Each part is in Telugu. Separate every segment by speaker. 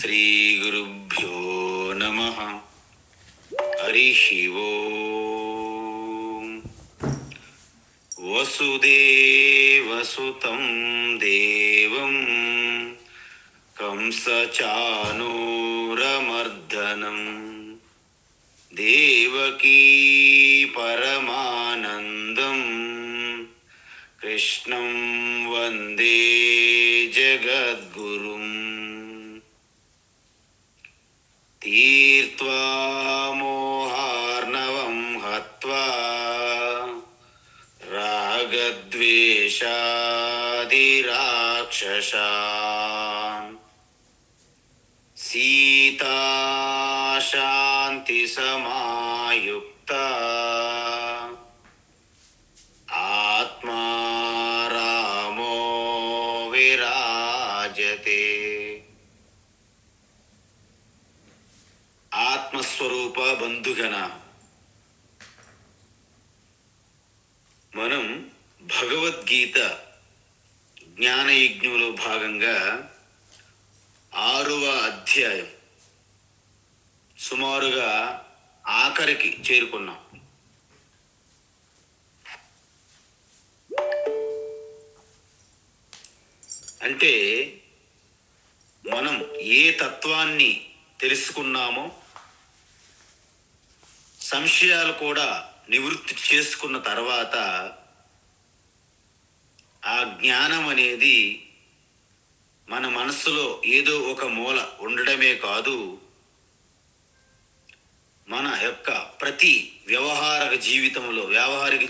Speaker 1: శ్రీగురుభ్యో నమః. హరిః ఓం. వసుదేవసుతం దేవం కంసచానూరమర్దనం దేవకీ పరమానందం కృష్ణం వందే జగద్గురుం. తీర్త్వా మోహార్ణవం హత్వా రాగద్వేషాదిరాక్షసాన్ సీతా శాంతి సమాయుక్త ఆత్మా రామో విరాజతే. ఆత్మస్వరూప బంధుగణ, మనం భగవద్గీత జ్ఞానయజ్ఞంలో భాగంగా 6వ అధ్యాయం సుమారుగా ఆఖరికి చేరుకున్నాం. అంటే మనం ఏ తత్వాన్ని తెలుసుకున్నామో, సంశయాలు కూడా నివృత్తి చేసుకున్న తర్వాత ఆ జ్ఞానం అనేది మన మనస్సులో ఏదో ఒక మూల ఉండడమే కాదు, మన యొక్క ప్రతి వ్యావహారిక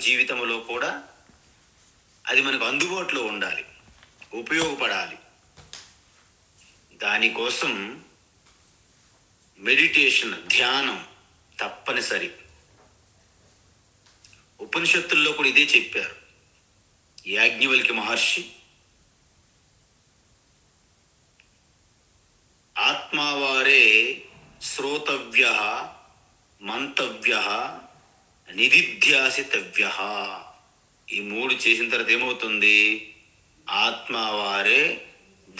Speaker 1: జీవితంలో కూడా అది మనకు అందుబాటులో ఉండాలి, ఉపయోగపడాలి. దానికోసం మెడిటేషన్, ధ్యానం తప్పనిసరి. ఉపనిషత్తుల్లో కూడా ఇదే చెప్పారు యాజ్ఞవల్క్య మహర్షి. ఆత్మావారే శ్రోతవ్య, మంతవ్య, నిధిధ్యాసితవ్య. ఈ 3 చేసిన తర్వాత ఏమవుతుంది? ఆత్మావారే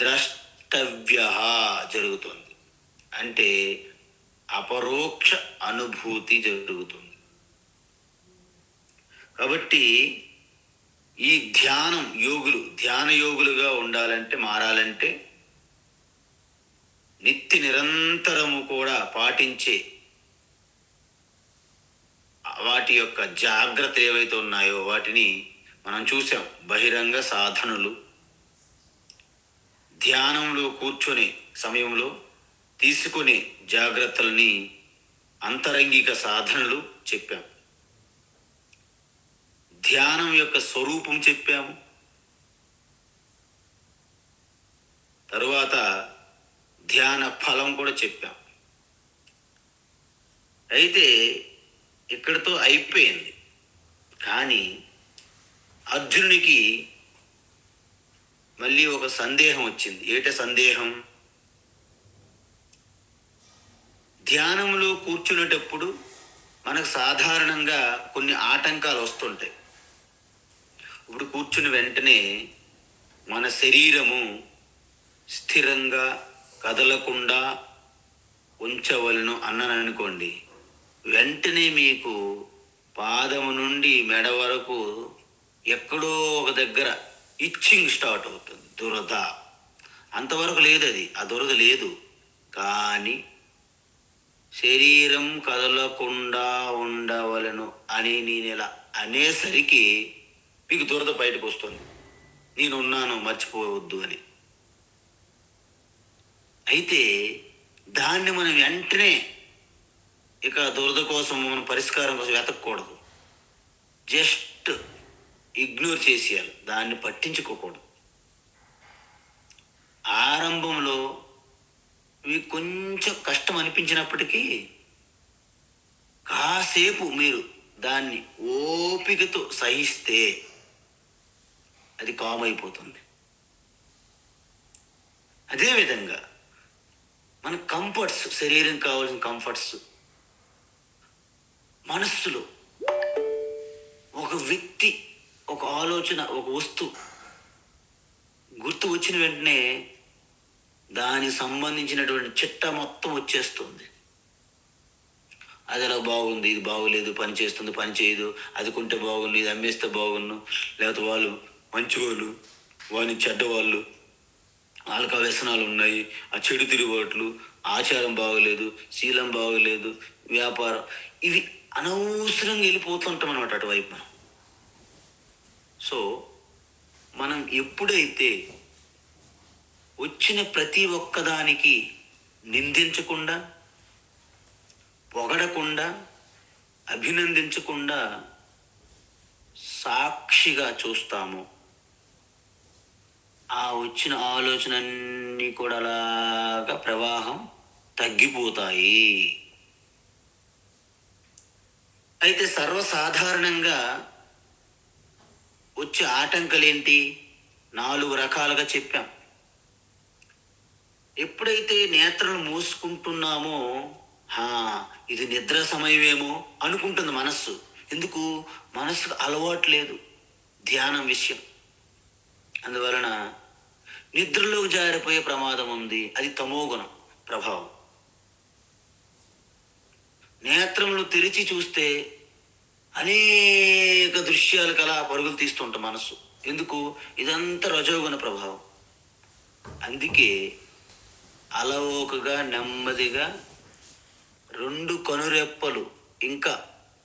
Speaker 1: ద్రష్టవ్య జరుగుతుంది. అంటే అపరోక్ష అనుభూతి జరుగుతుంది. కాబట్టి ఈ ధ్యాన యోగులుగా ఉండాలంటే, మారాలంటే నిత్య నిరంతరము కూడా పాటించే వాటి యొక్క జాగ్రత్తలు ఏవైతే ఉన్నాయో వాటిని మనం చూసాం. బహిరంగ సాధనలు, ధ్యానంలో కూర్చొని సమయంలో తీసుకునే జాగ్రత్తల్ని అంతరంగిక సాధనలు చెప్పాం. ధ్యానం యొక్క స్వరూపం చెప్పాము. తరువాత ధ్యాన ఫలం కూడా చెప్పాం. అయితే ఇక్కడితో అయిపోయింది. కానీ అర్జునునికి మళ్ళీ ఒక సందేహం వచ్చింది. ఏట సందేహం? ధ్యానంలో కూర్చునేటప్పుడు మనకు సాధారణంగా కొన్ని ఆటంకాలు వస్తుంటాయి. ఇప్పుడు కూర్చుని వెంటనే మన శరీరము స్థిరంగా కదలకుండా ఉంచవలను అన్నాననుకోండి, వెంటనే మీకు పాదము నుండి మెడ వరకు ఎక్కడో ఒక దగ్గర ఇచ్చింగ్ స్టార్ట్ అవుతుంది, దురద. అంతవరకు లేదు అది, ఆ దురద లేదు. కానీ శరీరం కదలకుండా ఉండవలను అని నేను ఇలా అనేసరికి మీకు దురద బయటకు వస్తుంది. నేనున్నాను, మర్చిపోవద్దు అని. అయితే దాన్ని మనం వెంటనే ఇక దురద కోసం, మన పరిష్కారం కోసం వెతకూడదు. జస్ట్ ఇగ్నోర్ చేసేయాలి, దాన్ని పట్టించుకోకూడదు. ఆరంభంలో మీకు కొంచెం కష్టం అనిపించినప్పటికీ కాసేపు మీరు దాన్ని ఓపికతో సహిస్తే అది కామ్ అయిపోతుంది. అదేవిధంగా మన కంఫర్ట్స్, శరీరం కావాల్సిన కంఫర్ట్స్, మనస్సులో ఒక వ్యక్తి, ఒక ఆలోచన, ఒక వస్తువు గుర్తు వచ్చిన వెంటనే దానికి సంబంధించినటువంటి చిట్టా మొత్తం వచ్చేస్తుంది. అది అలా బాగుంది, ఇది బాగోలేదు, పని చేస్తుంది, పని చేయదు, అది కొంటే బాగుండు, ఇది అమ్మేస్తే బాగుండు, లేకపోతే వాళ్ళు మంచివాళ్ళు, వాళ్ళు చెడ్డవాళ్ళు, వాళ్ళకి ఆ వ్యసనాలు ఉన్నాయి, ఆ చెడు తిరుగుబాట్లు, ఆచారం బాగోలేదు, శీలం బాగోలేదు, వ్యాపారం, ఇవి అనవసరంగా వెళ్ళిపోతుంటాం అనమాట అటువైపు మనం. సో మనం ఎప్పుడైతే వచ్చిన ప్రతి ఒక్కదానికి నిందించకుండా, పొగడకుండా, అభినందించకుండా సాక్షిగా చూస్తాము, ఆ వచ్చిన ఆలోచనన్నీ కూడా అలాగా ప్రవాహం తగ్గిపోతాయి. అయితే సర్వసాధారణంగా వచ్చే ఆటంకాలేంటి? 4 రకాలుగా చెప్పాం. ఎప్పుడైతే నేత్రలు మూసుకుంటున్నామో ఇది నిద్ర సమయమేమో అనుకుంటుంది మనస్సు. ఎందుకు? మనస్సుకు అలవాటు లేదు ధ్యానం విషయం. అందువలన నిద్రలోకి జారిపోయే ప్రమాదం ఉంది. అది తమోగుణం ప్రభావం. నేత్రములు తెరిచి చూస్తే అనేక దృశ్యాలకు అలా పరుగులు తీస్తుంటాం మనస్సు. ఎందుకు? ఇదంతా రజోగుణ ప్రభావం. అందుకే అలవోకగా నెమ్మదిగా 2 కనురెప్పలు ఇంకా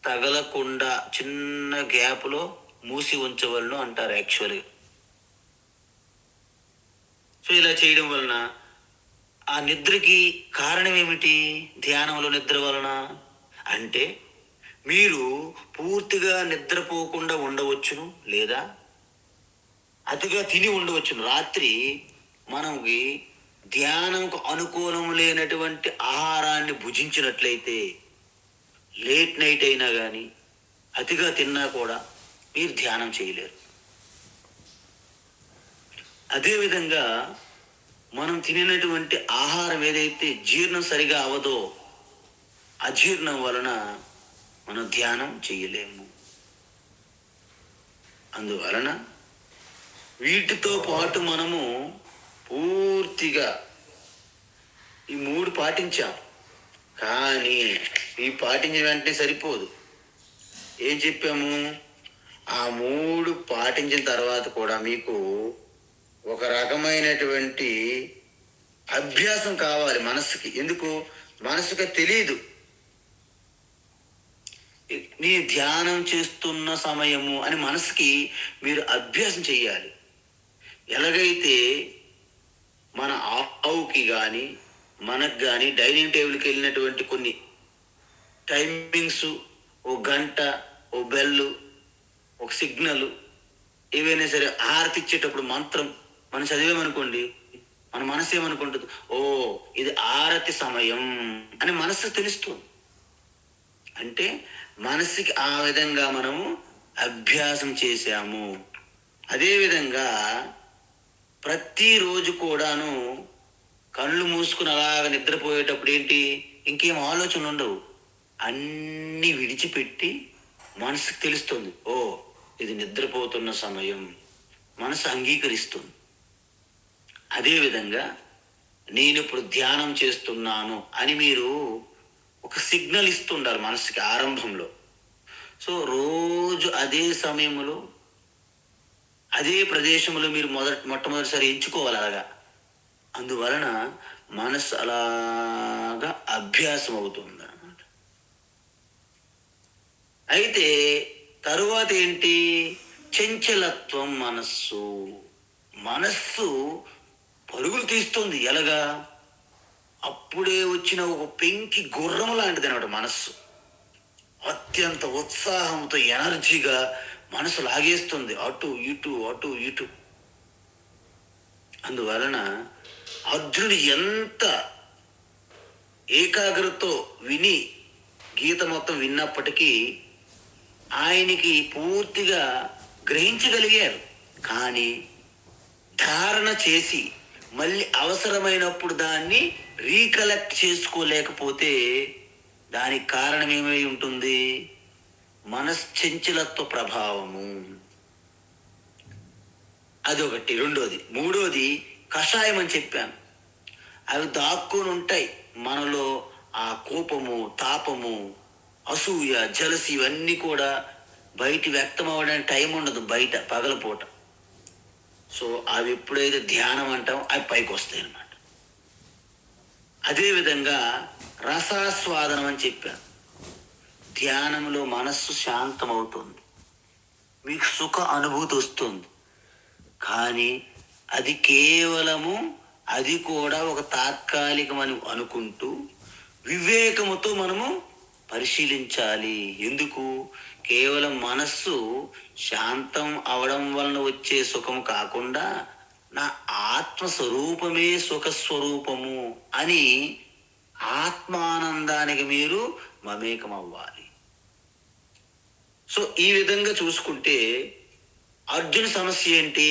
Speaker 1: తగలకుండా చిన్న గ్యాప్లో మూసి ఉంచవలను అంటారు యాక్చువల్గా. సో ఇలా చేయడం వలన ఆ నిద్రకి కారణం ఏమిటి? ధ్యానంలో నిద్ర వలన అంటే మీరు పూర్తిగా నిద్రపోకుండా ఉండవచ్చును, లేదా అతిగా తిని ఉండవచ్చును. రాత్రి మనకి ధ్యానంకు అనుకూలం లేనటువంటి ఆహారాన్ని భుజించినట్లయితే లేట్ నైట్ అయినా కానీ అతిగా తిన్నా కూడా మీరు ధ్యానం చేయలేరు. అదేవిధంగా మనం తినేటువంటి ఆహారం ఏదైతే జీర్ణం సరిగా అవదో అజీర్ణం వలన మనం ధ్యానం చేయలేము. అందువలన వీటితో పాటు మనము పూర్తిగా ఈ 3 పాటించాం. కానీ ఈ పాటించిన వెంటనే సరిపోదు. ఏం చెప్పాము? ఆ 3 పాటించిన తర్వాత కూడా మీకు ఒక రకమైనటువంటి అభ్యాసం కావాలి మనసుకి. ఎందుకు? మనసుకి తెలియదు. నీ ధ్యానం చేస్తున్న సమయము అని మనసుకి మీరు అభ్యాసం చేయాలి. ఎలాగైతే మన ఆవుకి కానీ మనకు కానీ డైనింగ్ టేబుల్కి వెళ్ళినటువంటి కొన్ని టైమింగ్స్, ఓ గంట, ఓ బెల్లు, ఒక సిగ్నల్, ఏవైనా సరే హారతి ఇచ్చేటప్పుడు మంత్రం మనం చదివామనుకోండి, మన మనసు ఏమనుకుంటుంది? ఓ ఇది ఆరతి సమయం అని మనసు తెలుస్తుంది. అంటే మనసుకి ఆ విధంగా మనము అభ్యాసం చేశాము. అదేవిధంగా ప్రతిరోజు కూడాను కళ్ళు మూసుకుని అలాగ నిద్రపోయేటప్పుడు ఏంటి? ఇంకేం ఆలోచనలు ఉండవు. అన్నీ విడిచిపెట్టి మనసుకు తెలుస్తుంది, ఓ ఇది నిద్రపోతున్న సమయం. మనసు అంగీకరిస్తుంది. అదేవిధంగా నేను ఇప్పుడు ధ్యానం చేస్తున్నాను అని మీరు ఒక సిగ్నల్ ఇస్తుండాలి మనసుకి ఆరంభంలో. సో రోజు అదే సమయంలో అదే ప్రదేశంలో మీరు మొట్టమొదటిసారి ఎంచుకోవాలి అలాగా. అందువలన మనసు అలాగా అభ్యాసం అవుతుంది అన్నమాట. అయితే తరువాత ఏంటి? చంచలత్వం. మనస్సు పరుగులు తీస్తుంది. ఎలాగా? అప్పుడే వచ్చిన ఒక పెంకి గుర్రం లాంటిది అనమాట మనస్సు. అత్యంత ఉత్సాహంతో ఎనర్జీగా మనసు లాగేస్తుంది అటు ఇటు అటు ఇటు. అందువలన అర్జునుడు ఎంత ఏకాగ్రతతో విని గీత మొత్తం విన్నప్పటికీ ఆయనకి పూర్తిగా గ్రహించగలిగారు. కానీ ధారణ చేసి మళ్ళీ అవసరమైనప్పుడు దాన్ని రీకలెక్ట్ చేసుకోలేకపోతే దానికి కారణం ఏమై ఉంటుంది? మనశ్చంచలత్వ ప్రభావము. అదొకటి. రెండోది. మూడోది కషాయం అని చెప్పాను. అవి దాక్కుని ఉంటాయి మనలో. ఆ కోపము, తాపము, అసూయ, జలసి ఇవన్నీ కూడా బయట వ్యక్తం అవ్వడానికి టైం ఉండదు బయట పగలపూట. సో అవి ఎప్పుడైతే ధ్యానం అంటాం అవి పైకి వస్తాయి అన్నమాట. అదేవిధంగా రసాస్వాదనం అని చెప్పాను. ధ్యానంలో మనస్సు శాంతమవుతుంది, మీకు సుఖ అనుభూతి వస్తుంది. కానీ అది కేవలము, అది కూడా ఒక తాత్కాలికమని అనుకుంటూ వివేకముతో మనము పరిశీలించాలి. ఎందుకు? కేవలం మనస్సు శాంతం అవడం వలన వచ్చే సుఖం కాకుండా నా ఆత్మస్వరూపమే సుఖస్వరూపము అని ఆత్మానందానికి మీరు మమేకం అవ్వాలి. సో ఈ విధంగా చూసుకుంటే అర్జున సమస్య ఏంటి?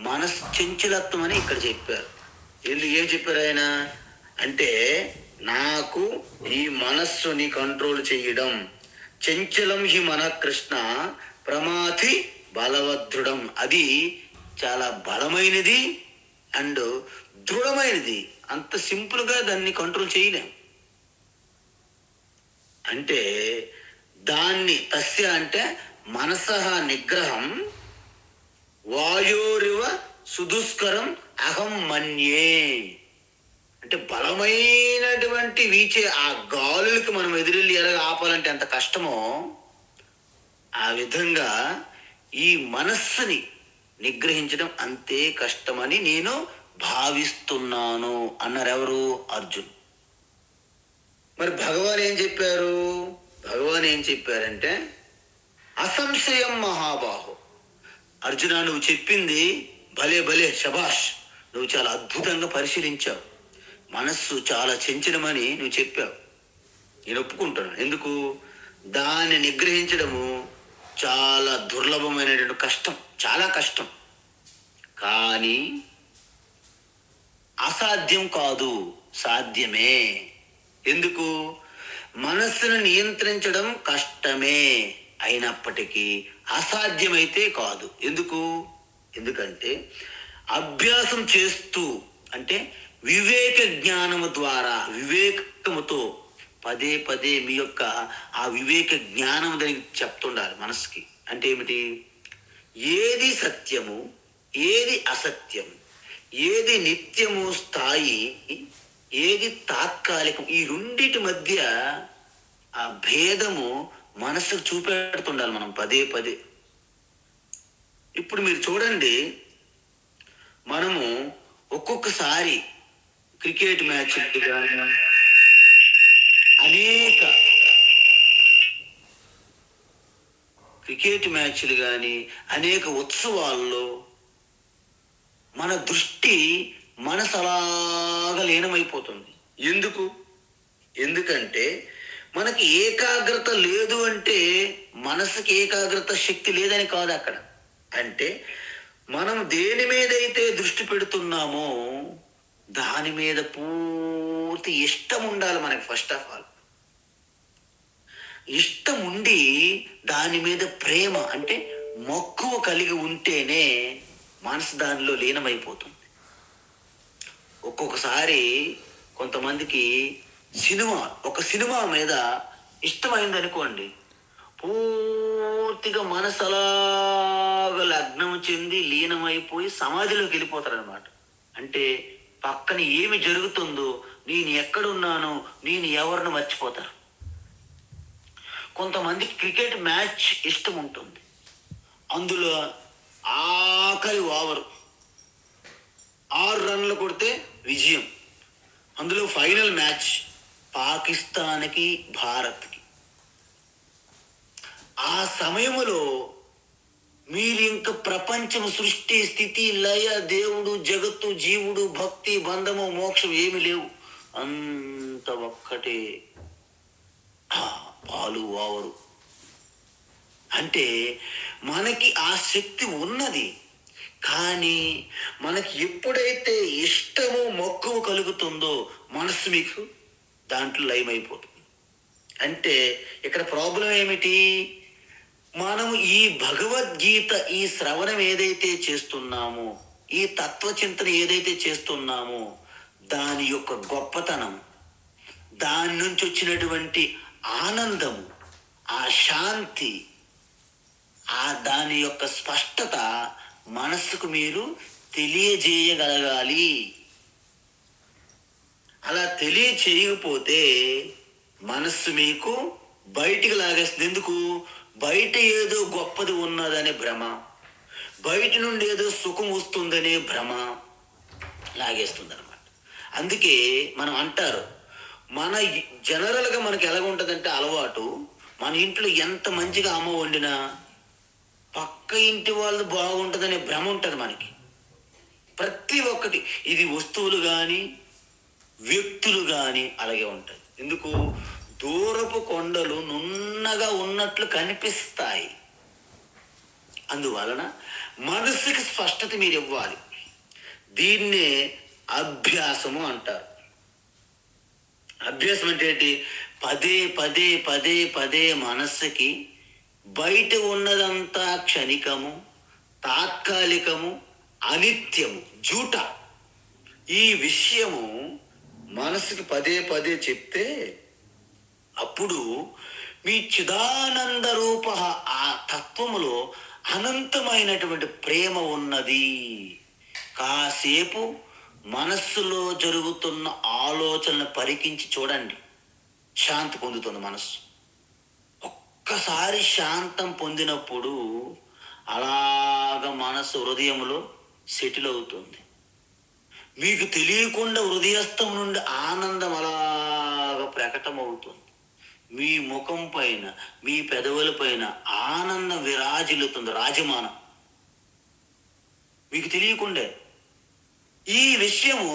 Speaker 1: మనస్సు చంచలత్వం అని ఇక్కడ చెప్పారు. ఏం చెప్పారు ఆయన అంటే, నాకు ఈ మనస్సుని కంట్రోల్ చేయడం. చంచలం హి మన కృష్ణ ప్రమాథి బలవదృఢం. అది చాలా బలమైనది అండ్ దృఢమైనది. అంత సింపుల్గా దాన్ని కంట్రోల్ చేయలేం. అంటే దాన్ని తస్య అంటే మనసః నిగ్రహం వాయోరివ సుదుష్కరం అహం మన్యే. అంటే బలమైనటువంటి వీచే ఆ గాలులకి మనం ఎదురెళ్ళి ఎలాగ ఆపాలంటే ఎంత కష్టమో, ఆ విధంగా ఈ మనస్సుని నిగ్రహించడం అంతే కష్టమని నేను భావిస్తున్నాను అన్నారు. ఎవరు? అర్జున్. మరి భగవాన్ ఏం చెప్పారు? భగవాన్ ఏం చెప్పారంటే, అసంశయం మహాబాహో. అర్జున, నువ్వు చెప్పింది భలే భలే, శభాష్, నువ్వు చాలా అద్భుతంగా పరిశీలించావు. మనస్సు చాలా చంచలమని నువ్వు చెప్పావు, నేను ఒప్పుకుంటాను. ఎందుకు? దాన్ని నిగ్రహించడము చాలా దుర్లభమైనటువంటి కష్టం, చాలా కష్టం. కానీ అసాధ్యం కాదు, సాధ్యమే. ఎందుకు? మనస్సును నియంత్రించడం కష్టమే అయినప్పటికీ అసాధ్యమైతే కాదు. ఎందుకంటే అభ్యాసం చేస్తూ, అంటే వివేక జ్ఞానము ద్వారా, వివేకముతో పదే పదే మీ యొక్క ఆ వివేక జ్ఞానం దానికి చెప్తుండాలి మనసుకి. అంటే ఏమిటి? ఏది సత్యము, ఏది అసత్యము, ఏది నిత్యము స్థాయి, ఏది తాత్కాలికం, ఈ రెండిటి మధ్య ఆ భేదము మనసుకు చూపెడుతుండాలి మనం పదే పదే. ఇప్పుడు మీరు చూడండి, మనము ఒక్కొక్కసారి క్రికెట్ మ్యాచ్ కానీ అనేక క్రికెట్ మ్యాచ్లు కానీ అనేక ఉత్సవాల్లో మన దృష్టి మనసు అలాగా లీనమైపోతుంది. ఎందుకంటే మనకి ఏకాగ్రత లేదు. అంటే మనసుకి ఏకాగ్రత శక్తి లేదని కాదు అక్కడ. అంటే మనం దేని మీదైతే దృష్టి పెడుతున్నామో దాని మీద పూర్తి ఇష్టం ఉండాలి మనకి. ఫస్ట్ ఆఫ్ ఆల్ ఇష్టం ఉండి దాని మీద ప్రేమ అంటే మక్కువ కలిగి ఉంటేనే మనసు దానిలో లీనమైపోతుంది. ఒక్కొక్కసారి కొంతమందికి ఒక సినిమా మీద ఇష్టమైంది అనుకోండి, పూర్తిగా మనసు అలాగా లగ్నం చెంది లీనమైపోయి సమాధిలోకి వెళ్ళిపోతారనమాట. అంటే పక్కన ఏమి జరుగుతుందో, నేను ఎక్కడున్నానో, నేను ఎవరిని మర్చిపోతారు. కొంతమందికి క్రికెట్ మ్యాచ్ ఇష్టం ఉంటుంది. అందులో ఆఖరి ఓవరు 6 రన్లు కొడితే విజయం. అందులో ఫైనల్ మ్యాచ్ పాకిస్తాన్కి భారత్కి. ఆ సమయంలో మీరు ఇంక ప్రపంచం, సృష్టి, స్థితి, లయ, దేవుడు, జగత్తు, జీవుడు, భక్తి, బంధము, మోక్షం ఏమి లేవు. అంత ఒక్కటే పాలు ఓవరు. అంటే మనకి ఆ శక్తి ఉన్నది. కానీ మనకి ఎప్పుడైతే ఇష్టము, మక్కువ కలుగుతుందో మనసు మీకు దాంట్లో లయమైపోతుంది. అంటే ఇక్కడ ప్రాబ్లం ఏమిటి? మనము ఈ భగవద్గీత, ఈ శ్రవణం ఏదైతే చేస్తున్నామో, ఈ తత్వచింతన ఏదైతే చేస్తున్నామో దాని యొక్క గొప్పతనం, దాని నుంచి వచ్చినటువంటి ఆనందం, ఆ శాంతి, దాని యొక్క స్పష్టత మనస్సుకు మీరు తెలియజేయగలగాలి. అలా తెలియచేయకపోతే మనస్సు మీకు బయటికి లాగేస్తుంది. ఎందుకు? బయట ఏదో గొప్పది ఉన్నదనే భ్రమ, బయట నుండి ఏదో సుఖం వస్తుందనే భ్రమ లాగేస్తుంది అనమాట. అందుకే మనం అంటారు, మన జనరల్గా మనకి ఎలాగ ఉంటుందంటే అలవాటు, మన ఇంట్లో ఎంత మంచిగా అమ్మ వండినా పక్క ఇంటి వాళ్ళు బాగుంటుందనే భ్రమ ఉంటుంది మనకి. ప్రతి ఒక్కటి, ఇది వస్తువులు కానీ వ్యక్తులు కానీ అలాగే ఉంటాయి. ఎందుకు? దూరపు కొండలు నున్నగా ఉన్నట్లు కనిపిస్తాయి. అందువలన మనసుకి స్పష్టత మీరు ఇవ్వాలి. దీన్నే అభ్యాసము అంటారు. అభ్యాసం అంటే ఏంటి? పదే పదే పదే పదే మనస్సుకి బయట ఉన్నదంతా క్షణికము, తాత్కాలికము, అనిత్యము, జూట, ఈ విషయము మనసుకి పదే పదే చెప్తే అప్పుడు మీ చిదానంద రూప ఆ తత్వములో అనంతమైనటువంటి ప్రేమ ఉన్నది. కాసేపు మనస్సులో జరుగుతున్న ఆలోచనలు పరికించి చూడండి, శాంతి పొందుతుంది మనస్సు. ఒక్కసారి శాంతం పొందినప్పుడు అలాగ మనసు హృదయంలో సెటిల్ అవుతుంది. మీకు తెలియకుండా హృదయస్థం నుండి ఆనందం అలాగ ప్రకటమవుతుంది. మీ ముఖం పైన, మీ పెదవుల పైన ఆనందం విరాజిల్లుతుంది, రాజమానం, మీకు తెలియకుండే. ఈ విషయము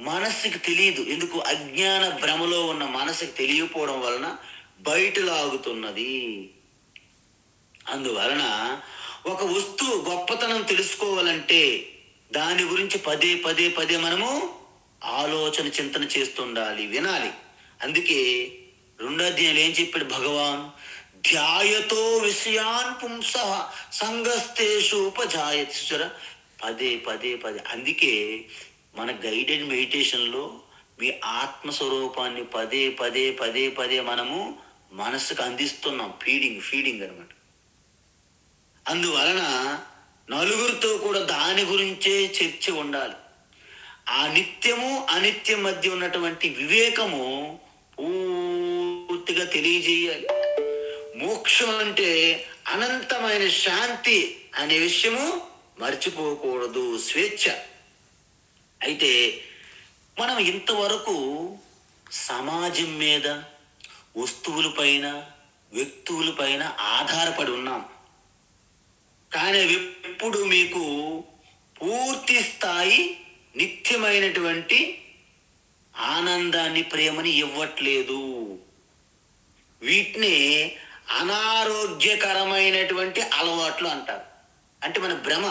Speaker 1: మనస్సుకి తెలియదు. ఎందుకు? అజ్ఞాన భ్రమలో ఉన్న మనసుకి తెలియకపోవడం వలన బయట లాగుతున్నది. అందువలన ఒక వస్తువు గొప్పతనం తెలుసుకోవాలంటే దాని గురించి పదే పదే పదే మనము ఆలోచన చింతన చేస్తుండాలి, వినాలి. అందుకే 2వ అధ్యాయంలో ఏం చెప్పాడు భగవాన్? ధ్యాయతో విషయాన్ పుంస సంగస్తేషు ఉపజాయతి. పదే పదే పదే. అందుకే మన గైడెడ్ మెడిటేషన్లో మీ ఆత్మస్వరూపాన్ని పదే పదే పదే పదే మనము మనసుకు అందిస్తున్నాం. ఫీడింగ్ అనమాట. అందువలన నలుగురితో కూడా దాని గురించే చర్చ ఉండాలి. ఆ నిత్యము అనిత్యం మధ్య ఉన్నటువంటి వివేకము పూర్తిగా తెలియజేయాలి. మోక్షం అంటే అనంతమైన శాంతి అనే విషయము మర్చిపోకూడదు, స్వేచ్ఛ. అయితే మనం ఇంతవరకు సమాజం మీద, వస్తువులపైన, వ్యక్తులపైన ఆధారపడి ఉన్నాం. కానీ ఎప్పుడు మీకు పూర్తి స్థాయి నిత్యమైనటువంటి ఆనందాన్ని, ప్రేమని ఇవ్వట్లేదు. వీటిని అనారోగ్యకరమైనటువంటి అలవాట్లు అంటారు. అంటే మన భ్రమ.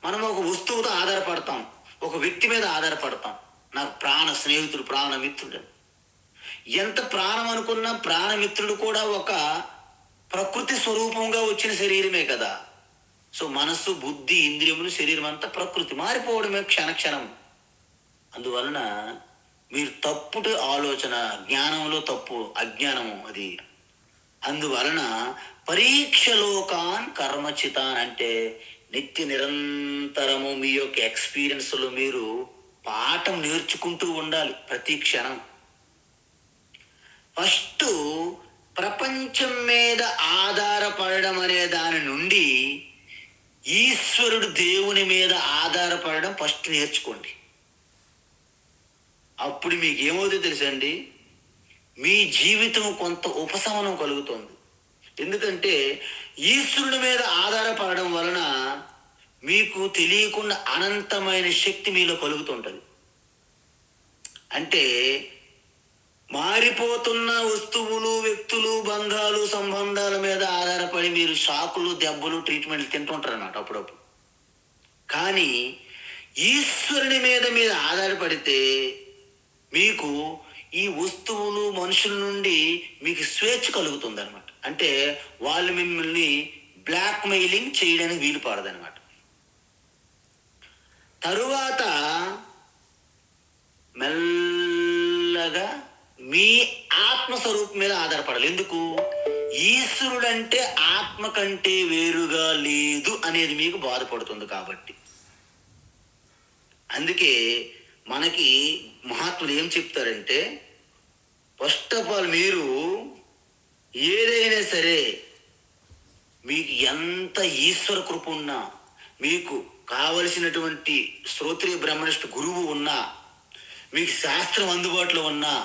Speaker 1: మనం ఒక వస్తువుతో ఆధారపడతాం, ఒక వ్యక్తి మీద ఆధారపడతాం. నాకు ప్రాణ స్నేహితుడు, ప్రాణమిత్రుడు. ఎంత ప్రాణం అనుకున్నా ప్రాణమిత్రుడు కూడా ఒక ప్రకృతి స్వరూపంగా వచ్చిన శరీరమే కదా. సో మనస్సు, బుద్ధి, ఇంద్రియములు, శరీరం అంతా ప్రకృతి, మారిపోవడమే క్షణక్షణం. అందువలన మీరు తప్పుడు ఆలోచన, జ్ఞానంలో తప్పు, అజ్ఞానము అది. అందువలన పరీక్షలోకాన్ కర్మచితాన్ అంటే నిత్య నిరంతరము మీ యొక్క ఎక్స్పీరియన్స్లో మీరు పాఠం నేర్చుకుంటూ ఉండాలి ప్రతి క్షణం. ఫస్ట్ ప్రపంచం మీద ఆధారపడడం అనే దాని నుండి ఈశ్వరుడు, దేవుని మీద ఆధారపడడం ఫస్ట్ నేర్చుకోండి. అప్పుడు మీకు ఏమవుతుందో తెలుసండి, మీ జీవితం కొంత ఉపశమనం కలుగుతుంది. ఎందుకంటే ఈశ్వరుని మీద ఆధారపడడం వలన మీకు తెలియకుండా అనంతమైన శక్తి మీలో కలుగుతుంటుంది. అంటే మారిపోతున్న వస్తువులు, వ్యక్తులు, బంధాలు, సంబంధాల మీద ఆధారపడి మీరు షాకులు, దెబ్బలు, ట్రీట్మెంట్లు తింటుంటారు అన్నమాట అప్పుడప్పుడు. కానీ ఈశ్వరుని మీద మీరు ఆధారపడితే మీకు ఈ వస్తువులు, మనుషుల నుండి మీకు స్వేచ్ఛ కలుగుతుంది అనమాట. అంటే వాళ్ళు మిమ్మల్ని బ్లాక్ మెయిలింగ్ చేయడానికి వీలు పడదనమాట. తరువాత అనగా మీ ఆత్మస్వరూపం మీద ఆధారపడాలి. ఎందుకు? ఈశ్వరుడంటే ఆత్మ కంటే వేరుగా లేదు అనేది మీకు బాధపడుతుంది కాబట్టి. అందుకే మనకి మహాత్ములు ఏం చెప్తారంటే, ఫస్ట్ ఆఫ్ ఆల్ మీరు ఏదైనా సరే మీకు ఎంత ఈశ్వర కృప ఉన్నా, మీకు కావలసినటువంటి శ్రోత్రియ బ్రహ్మనిష్ఠ గురువు ఉన్నా, మీకు శాస్త్రం అందుబాటులో ఉన్నా,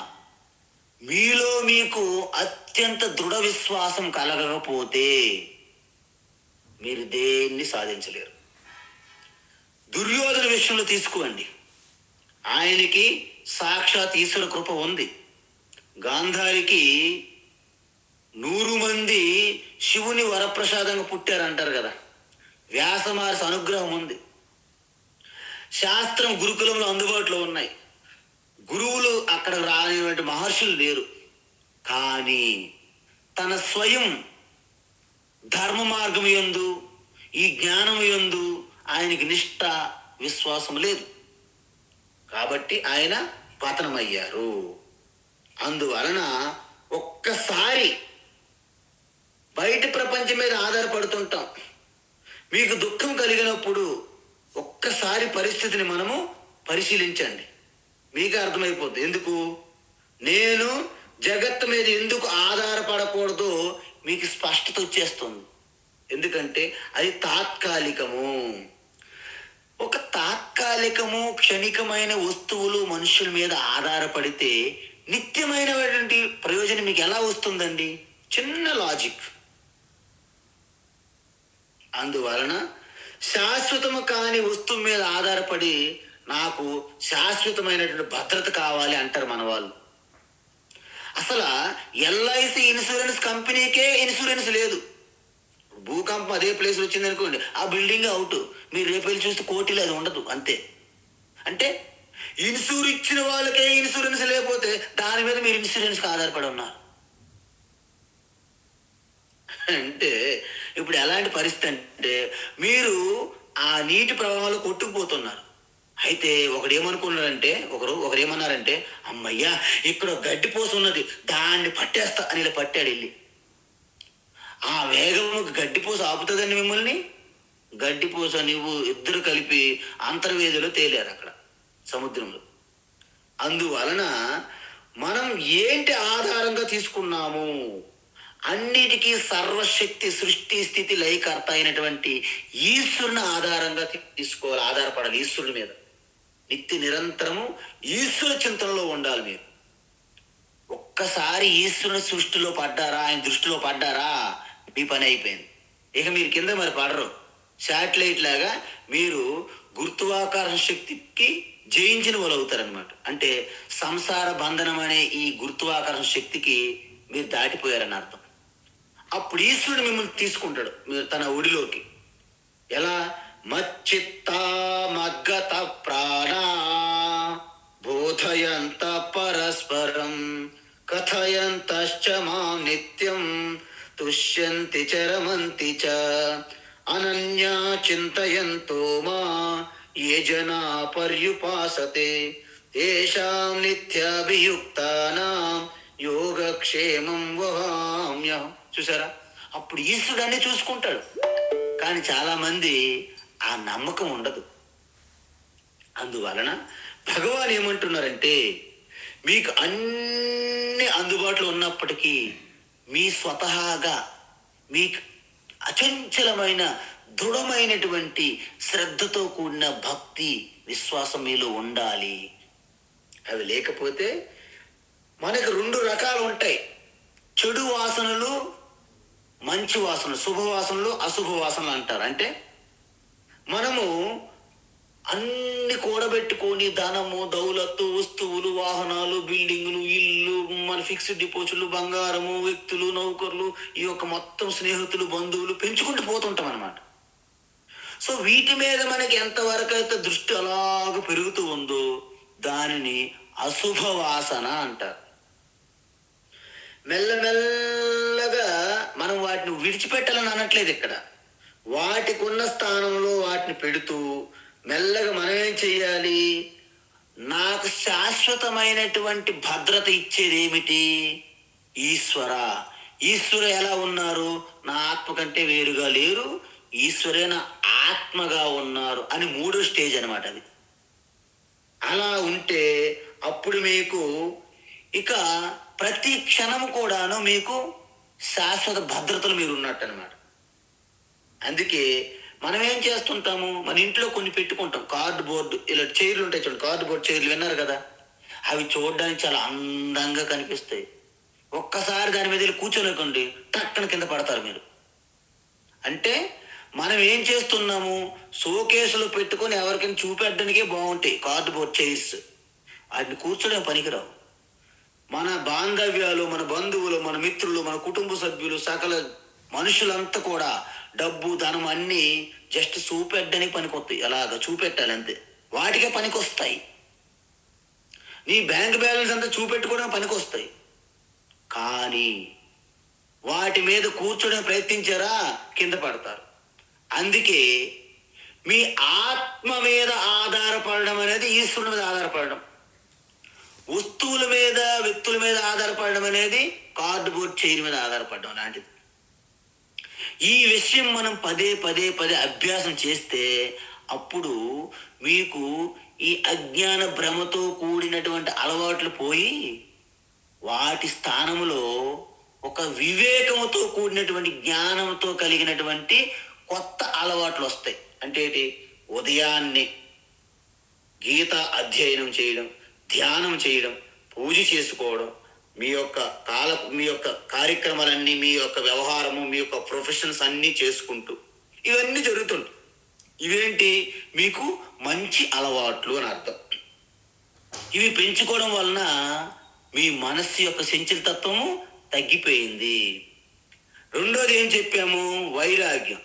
Speaker 1: మీలో మీకు అత్యంత దృఢ విశ్వాసం కలగకపోతే మీరు దేన్ని సాధించలేరు. దుర్యోధన విషయంలో తీసుకోండి. ఆయనకి సాక్షాత్ ఈశ్వర కృప ఉంది. గాంధారికి 100 మంది శివుని వరప్రసాదంగా పుట్టారంటారు కదా. వ్యాస మహర్షి అనుగ్రహం ఉంది. శాస్త్రం గురుకులంలో అందుబాటులో ఉన్నాయి. గురువులు అక్కడ రానిటువంటి మహర్షులు లేరు. కానీ తన స్వయం ధర్మ మార్గం యందు, ఈ జ్ఞానం యందు ఆయనకి నిష్ఠ విశ్వాసం లేదు. కాబట్టి ఆయన పతనమయ్యారు. అందువలన ఒక్కసారి బయట ప్రపంచం మీద ఆధారపడుతుంటాం. మీకు దుఃఖం కలిగినప్పుడు ఒక్కసారి పరిస్థితిని మనము పరిశీలించండి, మీకు అర్థమైపోతుంది. ఎందుకు నేను జగత్తు మీద ఎందుకు ఆధారపడకూడదో మీకు స్పష్టత వచ్చేస్తుంది. ఎందుకంటే అది తాత్కాలికము. ఒక తాత్కాలికము క్షణికమైన వస్తువులు మనుషుల మీద ఆధారపడితే నిత్యమైనటువంటి ప్రయోజనం మీకు ఎలా వస్తుందండి? చిన్న లాజిక్. అందువలన శాశ్వతము కాని వస్తువు మీద ఆధారపడి నాకు శాశ్వతమైనటువంటి భద్రత కావాలి అంటారు మన వాళ్ళు. అసలు ఎల్ఐసి ఇన్సూరెన్స్ కంపెనీకే ఇన్సూరెన్స్ లేదు. భూకంపం అదే ప్లేస్లో వచ్చింది అనుకోండి, ఆ బిల్డింగ్ అవుట్. మీరు రేపు వెళ్ళి చూస్తే కోటిలో అది ఉండదు. అంతే. అంటే ఇన్సూరెన్స్ ఇచ్చిన వాళ్ళకే ఇన్సూరెన్స్ లేకపోతే దాని మీద మీరు ఇన్సూరెన్స్కి ఆధారపడి ఉన్నారు. అంటే ఇప్పుడు ఎలాంటి పరిస్థితి అంటే, మీరు ఆ నీటి ప్రవాహంలో కొట్టుకుపోతున్నారు. అయితే ఒకడు ఏమనుకున్నారంటే, ఒకరు ఏమన్నారంటే, అమ్మయ్యా ఇక్కడ గడ్డిపోస ఉన్నది, దాన్ని పట్టేస్తా అని ఇలా పట్టాడు వెళ్ళి. ఆ వేగము గడ్డిపోస ఆపుతుందండి మిమ్మల్ని? గడ్డిపోస నువ్వు ఇద్దరు కలిపి అంతర్వేదిలో తేలారు అక్కడ సముద్రంలో. అందువలన మనం ఏంటి ఆధారంగా తీసుకున్నాము? అన్నిటికీ సర్వశక్తి సృష్టి స్థితి లయకర్త అయినటువంటి ఈశ్వరుని ఆధారంగా తీసుకోవాలి, ఆధారపడాలి ఈశ్వరుని మీద. నిత్య నిరంతరము ఈశ్వర చింతనలో ఉండాలి మీరు. ఒక్కసారి ఈశ్వరుని సృష్టిలో పడ్డారా, ఆయన దృష్టిలో పడ్డారా, మీ పని అయిపోయింది. ఇక మీరు కింద మరి పడరు. శాటిలైట్ లాగా మీరు గురుత్వాకర్షణ శక్తికి జయించిన వాళ్ళు అవుతారనమాట. అంటే సంసార బంధనం అనే ఈ గురుత్వాకర్షణ శక్తికి మీరు దాటిపోయారని అర్థం. అప్పుడు ఈశ్వరుడు మిమ్మల్ని తీసుకుంటాడు మీరు తన ఒడిలోకి. ఎలా? మచ్చిత్త మగ్గత ప్రాణ బోధయంత పరస్పరం కథయంతశ్చ మాం నిత్యం తుష్యంతి చరమంతి చ అనన్యా చింతయంతో మా ఏ జనా పర్యుపాసతే తేషాం నిత్యాభియుక్తానాం యోగక్షేమం వహామ్యహం. చూసారా? అప్పుడు ఈశ్వరుడు అన్ని చూసుకుంటాడు. కానీ చాలా మంది ఆ నమ్మకం ఉండదు. అందువలన భగవాన్ ఏమంటున్నారంటే, మీకు అన్ని అందుబాటులో ఉన్నప్పటికీ మీ స్వతహాగా మీకు అచంచలమైన దృఢమైనటువంటి శ్రద్ధతో కూడిన భక్తి విశ్వాసం మీలో ఉండాలి. అవి లేకపోతే మనకు 2 రకాలు ఉంటాయి. చెడు వాసనలు, మంచి వాసనలు, శుభవాసనలు, అశుభ వాసనలు అంటారు. అంటే మనము అన్ని కూడబెట్టుకొని ధనము, దౌలత్తు, వస్తువులు, వాహనాలు, బిల్డింగులు, ఇల్లు, మన ఫిక్స్డ్ డిపాజిట్లు, బంగారము, వ్యక్తులు, నౌకర్లు, ఈ యొక్క మొత్తం స్నేహితులు, బంధువులు పెంచుకుంటూ పోతుంటాం అన్నమాట. సో వీటి మీద మనకి ఎంతవరకు అయితే దృష్టి అలాగ పెరుగుతూ ఉందో దానిని అశుభ వాసన అంటారు. మెల్లమెల్లగా మనం వాటిని విడిచిపెట్టాలని అనట్లేదు ఇక్కడ. వాటికి ఉన్న స్థానంలో వాటిని పెడుతూ మెల్లగా మనం ఏం చెయ్యాలి? నాకు శాశ్వతమైనటువంటి భద్రత ఇచ్చేది ఏమిటి? ఈశ్వర. ఈశ్వర ఎలా ఉన్నారు? నా ఆత్మ కంటే వేరుగా లేరు, ఈశ్వరే నా ఆత్మగా ఉన్నారు అని 3వ స్టేజ్ అనమాట అది. అలా ఉంటే అప్పుడు మీకు ఇక ప్రతి క్షణం కూడాను మీకు శాశ్వత భద్రతలు మీరు ఉన్నట్టు అనమాట. అందుకే మనం ఏం చేస్తుంటాము, మన ఇంట్లో కొన్ని పెట్టుకుంటాం, కార్డు బోర్డు ఇలా చైర్లు ఉంటాయి చూడండి, కార్డు బోర్డు చైర్లు విన్నారు కదా, అవి చూడడానికి చాలా అందంగా కనిపిస్తాయి. ఒక్కసారి దాని మీద కూర్చోలేకండి టక్కన కింద పడతారు మీరు. అంటే మనం ఏం చేస్తున్నాము, షోకేసులో పెట్టుకొని ఎవరికైనా చూపెట్టడానికే బాగుంటాయి కార్డు బోర్డ్ చైర్స్, వాటిని కూర్చోడం పనికిరావు. మన బాంధవ్యాలు, మన బంధువులు, మన మిత్రులు, మన కుటుంబ సభ్యులు, సకల మనుషులంతా కూడా డబ్బు ధనం అన్నీ జస్ట్ చూపెట్టడానికి పనికొస్తాయి. అలాగా చూపెట్టాలి అంతే, వాటికే పనికొస్తాయి. నీ బ్యాంక్ బ్యాలెన్స్ అంతా చూపెట్టుకోవడం పనికొస్తాయి. కానీ వాటి మీద కూర్చోడానికి ప్రయత్నించారా కింద పడతారు. అందుకే మీ ఆత్మ మీద ఆధారపడడం అనేది ఈశ్వరుని మీద ఆధారపడడం, వస్తువుల మీద వ్యక్తుల మీద ఆధారపడడం అనేది కార్డు బోర్డ్ చైర్ మీద ఆధారపడడం లాంటిది. ఈ విషయం మనం పదే పదే పదే అభ్యాసం చేస్తే అప్పుడు మీకు ఈ అజ్ఞాన భ్రమతో కూడినటువంటి అలవాట్లు పోయి వాటి స్థానంలో ఒక వివేకముతో కూడినటువంటి జ్ఞానంతో కలిగినటువంటి కొత్త అలవాట్లు వస్తాయి. అంటే ఏంటి? ఉదయాన్నే గీత అధ్యయనం చేయడం, ధ్యానం చేయడం, పూజ చేసుకోవడం, మీ యొక్క కార్యక్రమాలన్నీ, మీ యొక్క వ్యవహారము, మీ యొక్క ప్రొఫెషన్స్ అన్నీ చేసుకుంటూ ఇవన్నీ జరుగుతుంటాయి. ఇవేంటి? మీకు మంచి అలవాట్లు అని అర్థం. ఇవి పెంచుకోవడం వలన మీ మనస్సు యొక్క సంచలితత్వము తగ్గిపోయింది. రెండోది ఏం చెప్పాము? వైరాగ్యం.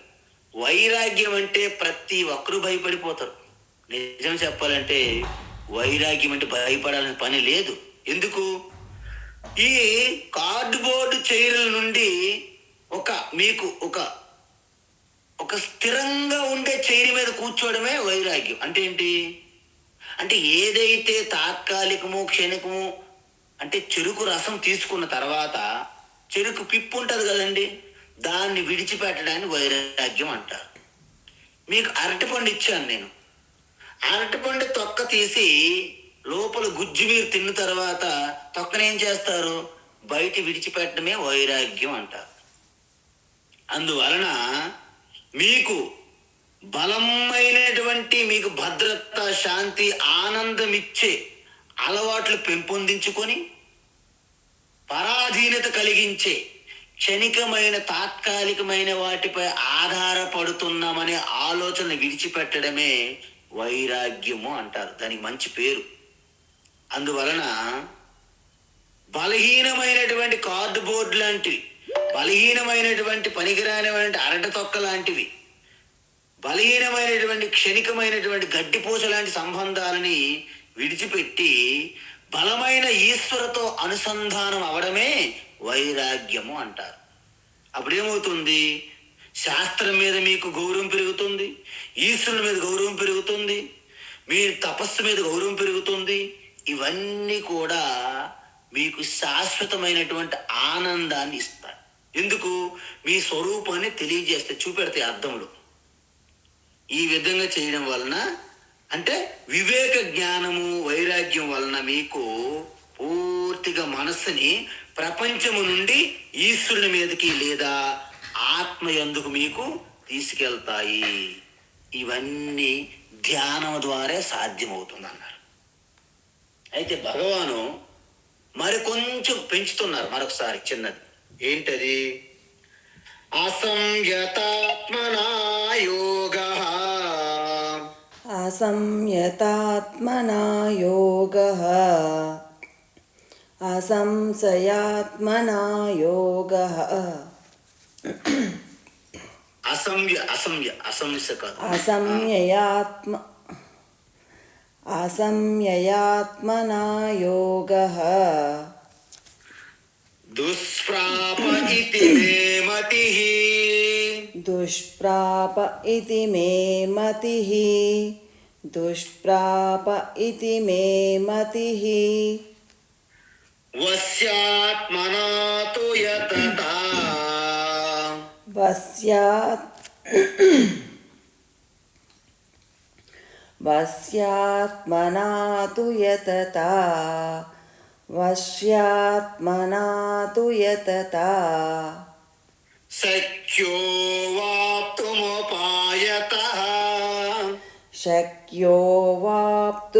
Speaker 1: వైరాగ్యం అంటే ప్రతి ఒక్కరూ భయపడిపోతారు. నిజం చెప్పాలంటే వైరాగ్యం అంటే భయపడాలని పని లేదు. ఎందుకు? ఈ కార్డుబోర్డు చైర్ల నుండి మీకు ఒక స్థిరంగా ఉండే చైర్ మీద కూర్చోవడమే వైరాగ్యం. అంటే ఏంటి? అంటే ఏదైతే తాత్కాలికము, క్షణికము, అంటే చెరుకు రసం తీసుకున్న తర్వాత చెరుకు పిప్పు ఉంటుంది కదండి, దాన్ని విడిచిపెట్టడాన్ని వైరాగ్యం అంటారు. మీకు అరటిపండు ఇచ్చాను నేను, అరటిపండు తొక్క తీసి లోపల గుజ్జు మీరు తిన్న తర్వాత తొక్కనేం చేస్తారు? బయట విడిచిపెట్టడమే వైరాగ్యం అంటారు. అందువలన మీకు బలమైనటువంటి, మీకు భద్రత, శాంతి, ఆనందం ఇచ్చే అలవాట్లు పెంపొందించుకొని పరాధీనత కలిగించే క్షణికమైన, తాత్కాలికమైన వాటిపై ఆధారపడుతున్నామనే ఆలోచన విడిచిపెట్టడమే వైరాగ్యము అంటారు. దానికి మంచి పేరు. అందువలన బలహీనమైనటువంటి కార్డు బోర్డు లాంటివి, బలహీనమైనటువంటి పనికిరానిటువంటి అరటి తొక్క లాంటివి, బలహీనమైనటువంటి క్షణికమైనటువంటి గడ్డిపూస లాంటి సంబంధాలని విడిచిపెట్టి బలమైన ఈశ్వరతో అనుసంధానం అవడమే వైరాగ్యము అంటారు. అప్పుడేమవుతుంది? శాస్త్రం మీద మీకు గౌరవం పెరుగుతుంది, ఈశ్వరుని మీద గౌరవం పెరుగుతుంది, మీ తపస్సు మీద గౌరవం పెరుగుతుంది. ఇవన్నీ కూడా మీకు శాశ్వతమైనటువంటి ఆనందాన్ని ఇస్తాయి. ఎందుకు? మీ స్వరూపాన్ని తెలియజేస్తే, చూపెడతాయి అర్థములు. ఈ విధంగా చేయడం వలన, అంటే వివేక జ్ఞానము, వైరాగ్యం వలన మీకు పూర్తిగా మనస్సుని ప్రపంచము నుండి ఈశ్వరుని మీదకి లేదా ఆత్మ యందుకు మీకు తీసుకెళ్తాయి. ఇవన్నీ ధ్యానం ద్వారా సాధ్యమవుతుంది అన్నారు. అయితే భగవాను మరి కొంచెం పెంచుతున్నారు, మరొకసారి చిన్నది. ఏంటది? అసంయతాత్మనా యోగః,
Speaker 2: అసంయతాత్మనా యోగః, అసంశయాత్మనా యోగః. అసంయయాత్మనా యోగః.
Speaker 1: దుష్ప్రాప ఇతి మే మతిః,
Speaker 2: దుష్ప్రాప ఇతి మే మతిః. दुष्प्राप इति मे मतिः
Speaker 1: వశ్యాత్మనా తు యతతా
Speaker 2: वस्यात् वस्यात्मना तु यतता वश्यात्मना तु यतता
Speaker 1: శక్యో వాప్తుముపాయతః
Speaker 2: शक्यो वाप्तुमुपायतः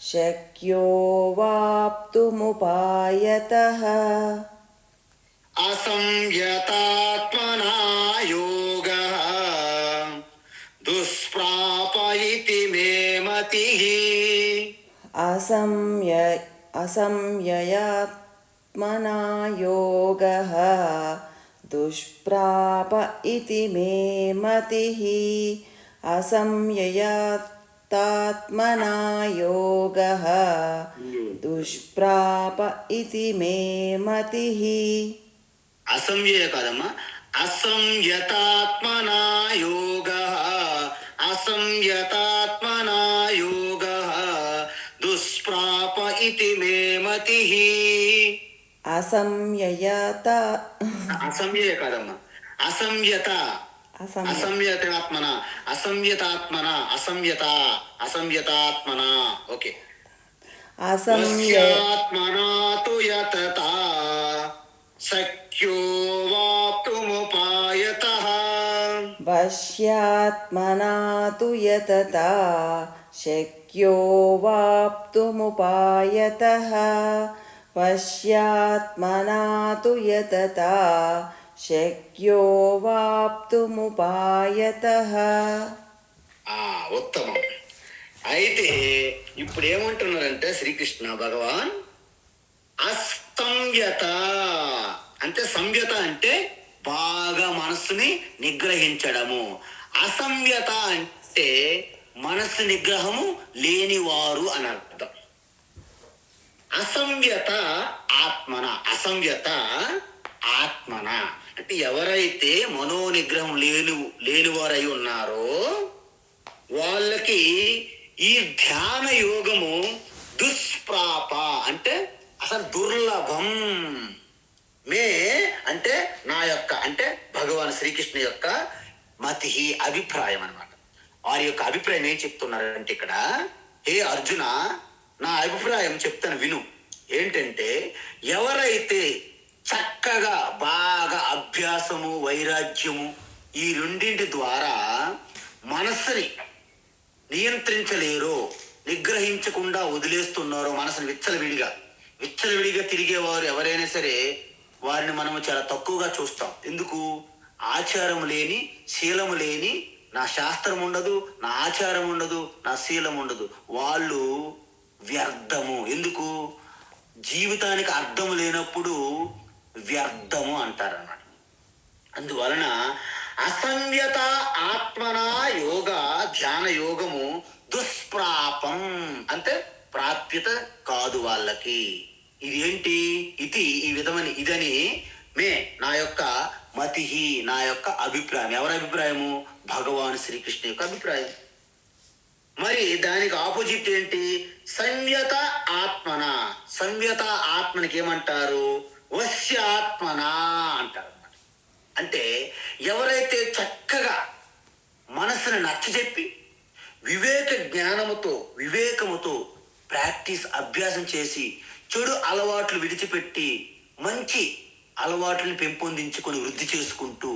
Speaker 2: शक्यो वाप्तुमुपायतः
Speaker 1: అసంయతాత్మనా యోగః దుష్ప్రాప ఇతి మే మతిః
Speaker 2: असंययात्मना योगः दुष्प्राप इति मे मतिः असंययात्मना योगः दुष्प्राप इति मे मतिः
Speaker 1: అసంయయ కాదమ్మా, అసంయతాత్మనా యోగః అసంయతాత్మనా యోగః దుష్ప్రాప ఇతి మే మతిః.
Speaker 2: असंययत
Speaker 1: అసంయయ కాదమ్మా, అసంయత అసంయతాత్మన అసంయతాత్మన అసంయత అసంయతాత్మన. ఓకే. వశ్యాత్మనా తు యతతా శక్యో వాప్తుముపాయతః
Speaker 2: वश्यात्मना तु यतता शक्यो वाप्तुमुपायतः वश्यात्मना तु यतता शक्यो वाप्तुमुपायतः.
Speaker 1: ఉత్తమం. అయితే ఇప్పుడు ఏమంటున్నారంటే శ్రీకృష్ణ భగవాన్, అసంయత అంటే, సంయత అంటే బాగా మనస్సుని నిగ్రహించడము, అసంయత అంటే మనస్సు నిగ్రహము లేనివారు అని అర్థం. అసంయత ఆత్మన, అసంయత ఆత్మన అంటే ఎవరైతే మనోనిగ్రహం లేనివారై ఉన్నారో వాళ్ళకి ఈ ధ్యాన యోగము దుష్ప్రాప అంటే అసలు దుర్లభం. మే అంటే నా యొక్క, అంటే భగవాన్ శ్రీకృష్ణ యొక్క మతి అభిప్రాయం అన్నమాట. వారి యొక్క అభిప్రాయం ఏం చెప్తున్నారంటే ఇక్కడ, హే అర్జున నా అభిప్రాయం చెప్తాను విను. ఏంటంటే ఎవరైతే చక్కగా బాగా అభ్యాసము వైరాగ్యము ఈ రెండింటి ద్వారా మనస్సుని నియంత్రించలేరో, నిగ్రహించకుండా వదిలేస్తున్నారో, మనసుని విచ్చలవిడిగా తిరిగేవారు ఎవరైనా సరే వారిని మనము చాలా తక్కువగా చూస్తాం. ఎందుకు? ఆచారం లేని, శీలము లేని, నా శాస్త్రం ఉండదు, నా ఆచారం ఉండదు, నా శీలం ఉండదు, వాళ్ళు వ్యర్థము. ఎందుకు? జీవితానికి అర్థం లేనప్పుడు వ్యర్థము అంటారన్నమాట. అందువలన అసంయత ఆత్మన యోగ ధ్యాన యోగము దుష్ప్రాపం అంటే ప్రాప్యత కాదు వాళ్ళకి. ఇది ఏంటి? ఇది ఈ విధమని ఇదని మే నా యొక్క మతి, నా యొక్క అభిప్రాయం. ఎవరి అభిప్రాయము? భగవాన్ శ్రీకృష్ణ యొక్క అభిప్రాయం. మరి దానికి ఆపోజిట్ ఏంటి? సంయత ఆత్మన. సంయత ఆత్మనికి ఏమంటారు? వశ్యాత్మన అంటారు. అంటే ఎవరైతే చక్కగా మనసును నచ్చజెప్పి వివేకముతో ప్రాక్టీస్ అభ్యాసం చేసి చెడు అలవాట్లు విడిచిపెట్టి మంచి అలవాట్లను పెంపొందించుకొని వృద్ధి చేసుకుంటూ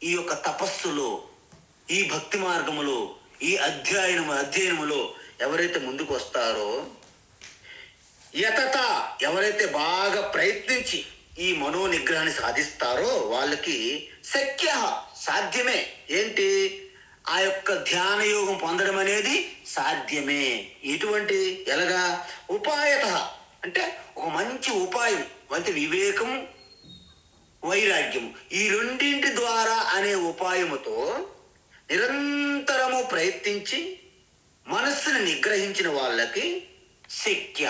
Speaker 1: ఈ యొక్క తపస్సులో, ఈ భక్తి మార్గములో, ఈ అధ్యయనములో ఎవరైతే ముందుకు వస్తారో, యతత ఎవరైతే బాగా ప్రయత్నించి ఈ మనో నిగ్రహాన్ని సాధిస్తారో వాళ్ళకి శక్య సాధ్యమే. ఏంటి? ఆ యొక్క ధ్యాన యోగం పొందడం అనేది సాధ్యమే. ఎటువంటి? ఎలాగా? ఉపాయత అంటే ఒక మంచి ఉపాయం, మంచి వివేకము వైరాగ్యము ఈ రెండింటి ద్వారా అనే ఉపాయముతో నిరంతరము ప్రయత్నించి మనస్సును నిగ్రహించిన వాళ్ళకి శక్య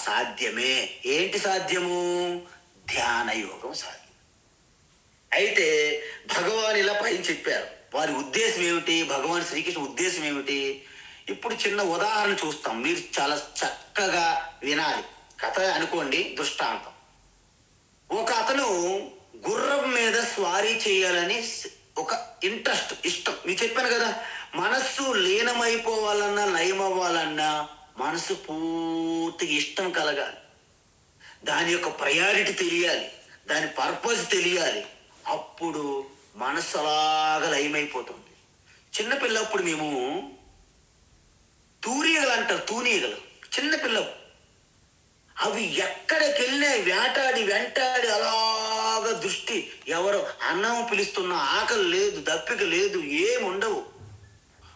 Speaker 1: సాధ్యమే. ఏంటి సాధ్యము? ధ్యాన యోగం సాధ్యం. అయితే భగవాన్ ఇలా పైన చెప్పారు, వారి ఉద్దేశం ఏమిటి, భగవాన్ శ్రీకృష్ణ ఉద్దేశం ఏమిటి? ఇప్పుడు చిన్న ఉదాహరణ చూస్తాం, మీరు చాలా చక్కగా వినాలి. కథ అనుకోండి, దృష్టాంతం. ఒక అతను గుర్రం మీద స్వారీ చేయాలని ఒక ఇష్టం. మీకు చెప్పాను కదా, మనస్సు లీనమైపోవాలన్నా లయమవ్వాలన్నా మనసు పూర్తిగా ఇష్టం కలగాలి. దాని యొక్క ప్రయారిటీ తెలియాలి, దాని పర్పస్ తెలియాలి. అప్పుడు మనస్సు అలాగా లయమైపోతుంది. చిన్నపిల్లప్పుడు మేము తూనీగలు అంటారు, తూనీగలు చిన్నపిల్ల, అవి ఎక్కడికి వెళ్ళినా వెంటాడి అలాగ దృష్టి, ఎవరు అన్నం పిలుస్తున్నా ఆకలి లేదు, దప్పిక లేదు, ఏముండవు.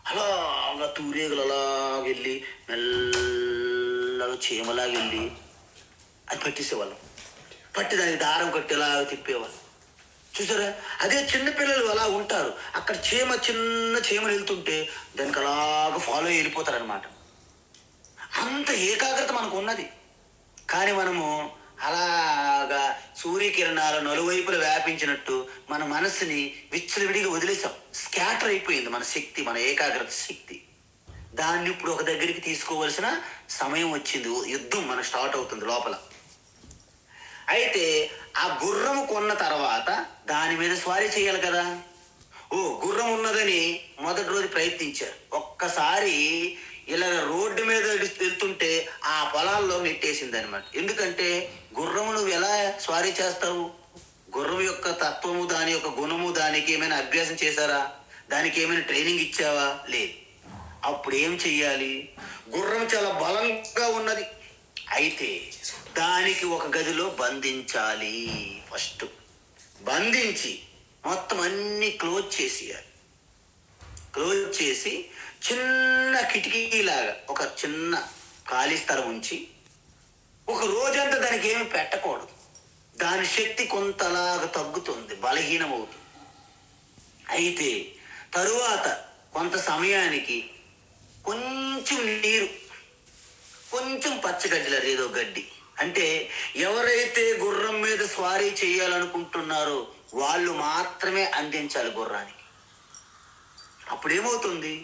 Speaker 1: అలాగా తూరేగలు అలాగెళ్ళి మెల్లగా చీమలాగెళ్ళి అది పట్టేసేవాళ్ళం. పట్టి దానికి దారం కట్టి ఎలా తిప్పేవాళ్ళం. చూసారా? అదే చిన్నపిల్లలు అలా ఉంటారు. అక్కడ చిన్న చీమలు వెళ్తుంటే దానికి అలాగ ఫాలో అయ్యి వెళ్ళిపోతారనమాట. అంత ఏకాగ్రత మనకు ఉన్నది. కానీ మనము అలాగా సూర్యకిరణాలు నలువైపులు వ్యాపించినట్టు మన మనసుని విచ్చలవిడిగా వదిలేసాం. స్కాటర్ అయిపోయింది మన శక్తి, మన ఏకాగ్రత శక్తి. దాన్ని ఇప్పుడు ఒక దగ్గరికి తీసుకోవలసిన సమయం వచ్చింది. యుద్ధం మన స్టార్ట్ అవుతుంది లోపల. అయితే ఆ గుర్రం కొన్న తర్వాత దాని మీద స్వారీ చేయాలి కదా. గుర్రం ఉన్నదని మొదటి రోజు ప్రయత్నించారు. ఒక్కసారి ఇలా రోడ్డు మీద వెళ్తుంటే ఆ పొలాల్లో నెట్టేసింది అనమాట. ఎందుకంటే గుర్రము నువ్వు ఎలా స్వారీ చేస్తావు? గుర్రం యొక్క తత్వము, దాని యొక్క గుణము, దానికి ఏమైనా అభ్యాసం చేశారా? దానికి ఏమైనా ట్రైనింగ్ ఇచ్చావా? లేదు. అప్పుడు ఏం చెయ్యాలి? గుర్రం చాలా బలంగా ఉన్నది, అయితే దానికి ఒక గదిలో బంధించాలి. ఫస్ట్ బంధించి మొత్తం అన్ని క్లోజ్ చేసేయాలి. క్లోజ్ చేసి చిన్న కిటికీలాగా ఒక చిన్న ఖాళీ స్థలం ఉంచి ఒక రోజంతా దానికి ఏమి పెట్టకూడదు. దాని శక్తి కొంతలాగా తగ్గుతుంది, బలహీనమవుతుంది. అయితే తరువాత కొంత సమయానికి కొంచెం నీరు, కొంచెం పచ్చగడ్డిలో ఏదో గడ్డి, అంటే ఎవరైతే గుర్రం మీద స్వారీ చేయాలనుకుంటున్నారో వాళ్ళు మాత్రమే అందించాలి గుర్రానికి. అప్పుడేమవుతుంది?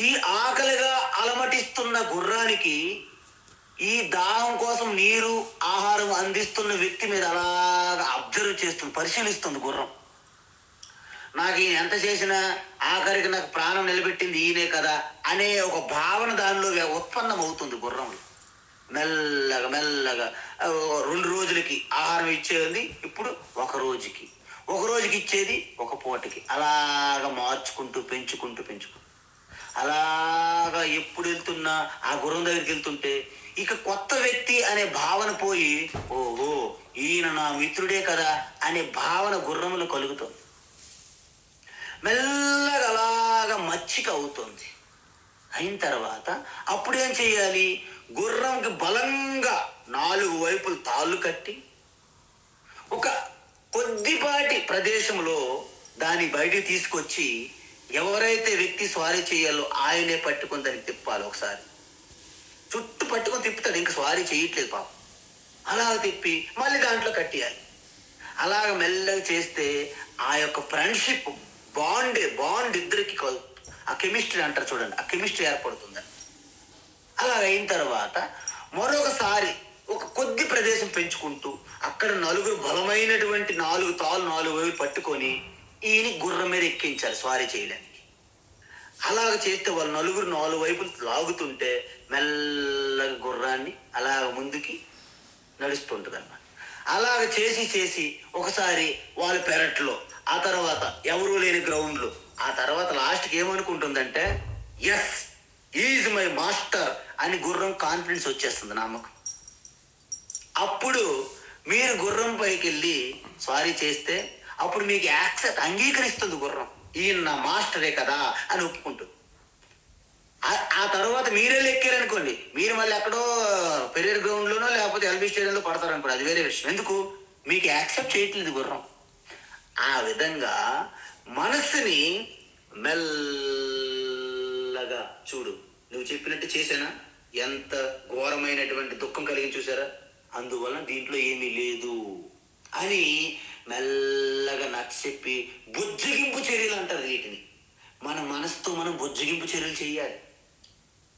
Speaker 1: ఈ ఆకలిగా అలమటిస్తున్న గుర్రానికి ఈ దాహం కోసం నీరు, ఆహారం అందిస్తున్న వ్యక్తి మీద అలాగా అబ్జర్వ్ చేస్తుంది, పరిశీలిస్తుంది గుర్రం. నాకు ఈయన ఎంత చేసినా ఆఖరికి నాకు ప్రాణం నిలబెట్టింది ఈయనే కదా అనే ఒక భావన దానిలో ఉత్పన్నం అవుతుంది గుర్రంలో. మెల్లగా మెల్లగా 2 రోజులకి ఆహారం ఇచ్చేది ఇప్పుడు ఒక రోజుకి ఇచ్చేది ఒక పూటకి, అలాగా మార్చుకుంటూ పెంచుకుంటూ అలాగా ఎప్పుడు వెళ్తున్నా ఆ గుర్రం దగ్గరికి వెళ్తుంటే ఇక కొత్త వ్యక్తి అనే భావన పోయి, ఓహో ఈయన నా మిత్రుడే కదా అనే భావన గుర్రంలో కలుగుతుంది. మెల్లగా అలాగా మచ్చిక అవుతుంది. అయిన తర్వాత అప్పుడేం చేయాలి? గుర్రంకి బలంగా 4 వైపులు తాళ్ళు కట్టి ఒక కొద్దిపాటి ప్రదేశంలో దాన్ని బయటికి తీసుకొచ్చి ఎవరైతే వ్యక్తి స్వారీ చేయాలో ఆయనే పట్టుకొని దాన్ని తిప్పాలి. ఒకసారి చుట్టూ పట్టుకొని తిప్పుతాడు, ఇంకా స్వారీ చేయట్లేదు పాపం. అలాగ తిప్పి మళ్ళీ దాంట్లో కట్టేయాలి. అలాగ మెల్లగా చేస్తే ఆ యొక్క ఫ్రెండ్షిప్ బాండ్ ఇద్దరికి ఆ కెమిస్ట్రీ అంటారు చూడండి, ఆ కెమిస్ట్రీ ఏర్పడుతుంది. అలాగ అయిన తర్వాత మరొకసారి ఒక కొద్ది ప్రదేశం పెంచుకుంటూ అక్కడ 4 బలమైనటువంటి 4 తాళ్ళు 4 వైపు పట్టుకొని ఈయన గుర్రం మీద ఎక్కించాలి స్వారీ చేయడానికి. అలాగ చేస్తే వాళ్ళు 4 వైపులు లాగుతుంటే మెల్లగా గుర్రాన్ని అలాగ ముందుకి నడుస్తుంటుంది అన్నమాట. అలాగ చేసి ఒకసారి వాళ్ళ పెరట్లో, ఆ తర్వాత ఎవరూ లేని గ్రౌండ్లో, ఆ తర్వాత లాస్ట్కి ఏమనుకుంటుందంటే ఎస్ ఈజ్ మై మాస్టర్ అని గుర్రం కాన్ఫిడెన్స్ వచ్చేస్తుంది, నమ్మకం. అప్పుడు మీరు గుర్రం పైకి వెళ్ళి స్వారీ చేస్తే అప్పుడు మీకు అంగీకరిస్తుంది గుర్రం, ఈయన నా మాస్టరే కదా అని ఒప్పుకుంటుంది. ఆ తర్వాత మీరే ఎక్కారనుకోండి, మీరు మళ్ళీ ఎక్కడో పెరియర్ గ్రౌండ్లోనో లేకపోతే ఎల్బీ స్టేడియంలో పడతారనుకోండి, అది వేరే విషయం. ఎందుకు? మీకు యాక్సెప్ట్ చేయట్లేదు గుర్రం. ఆ విధంగా మనస్సుని మెల్లగా చూడు, నువ్వు చెప్పినట్టు చేశానా? ఎంత ఘోరమైనటువంటి దుఃఖం కలిగి చూసారా? అందువలన దీంట్లో ఏమీ లేదు అని మెల్లగా నచ్చ చెప్పి బుజ్జగింపు చర్యలు అంటారు వీటిని. మన మనసుతో మనం బుజ్జగింపు చర్యలు చేయాలి.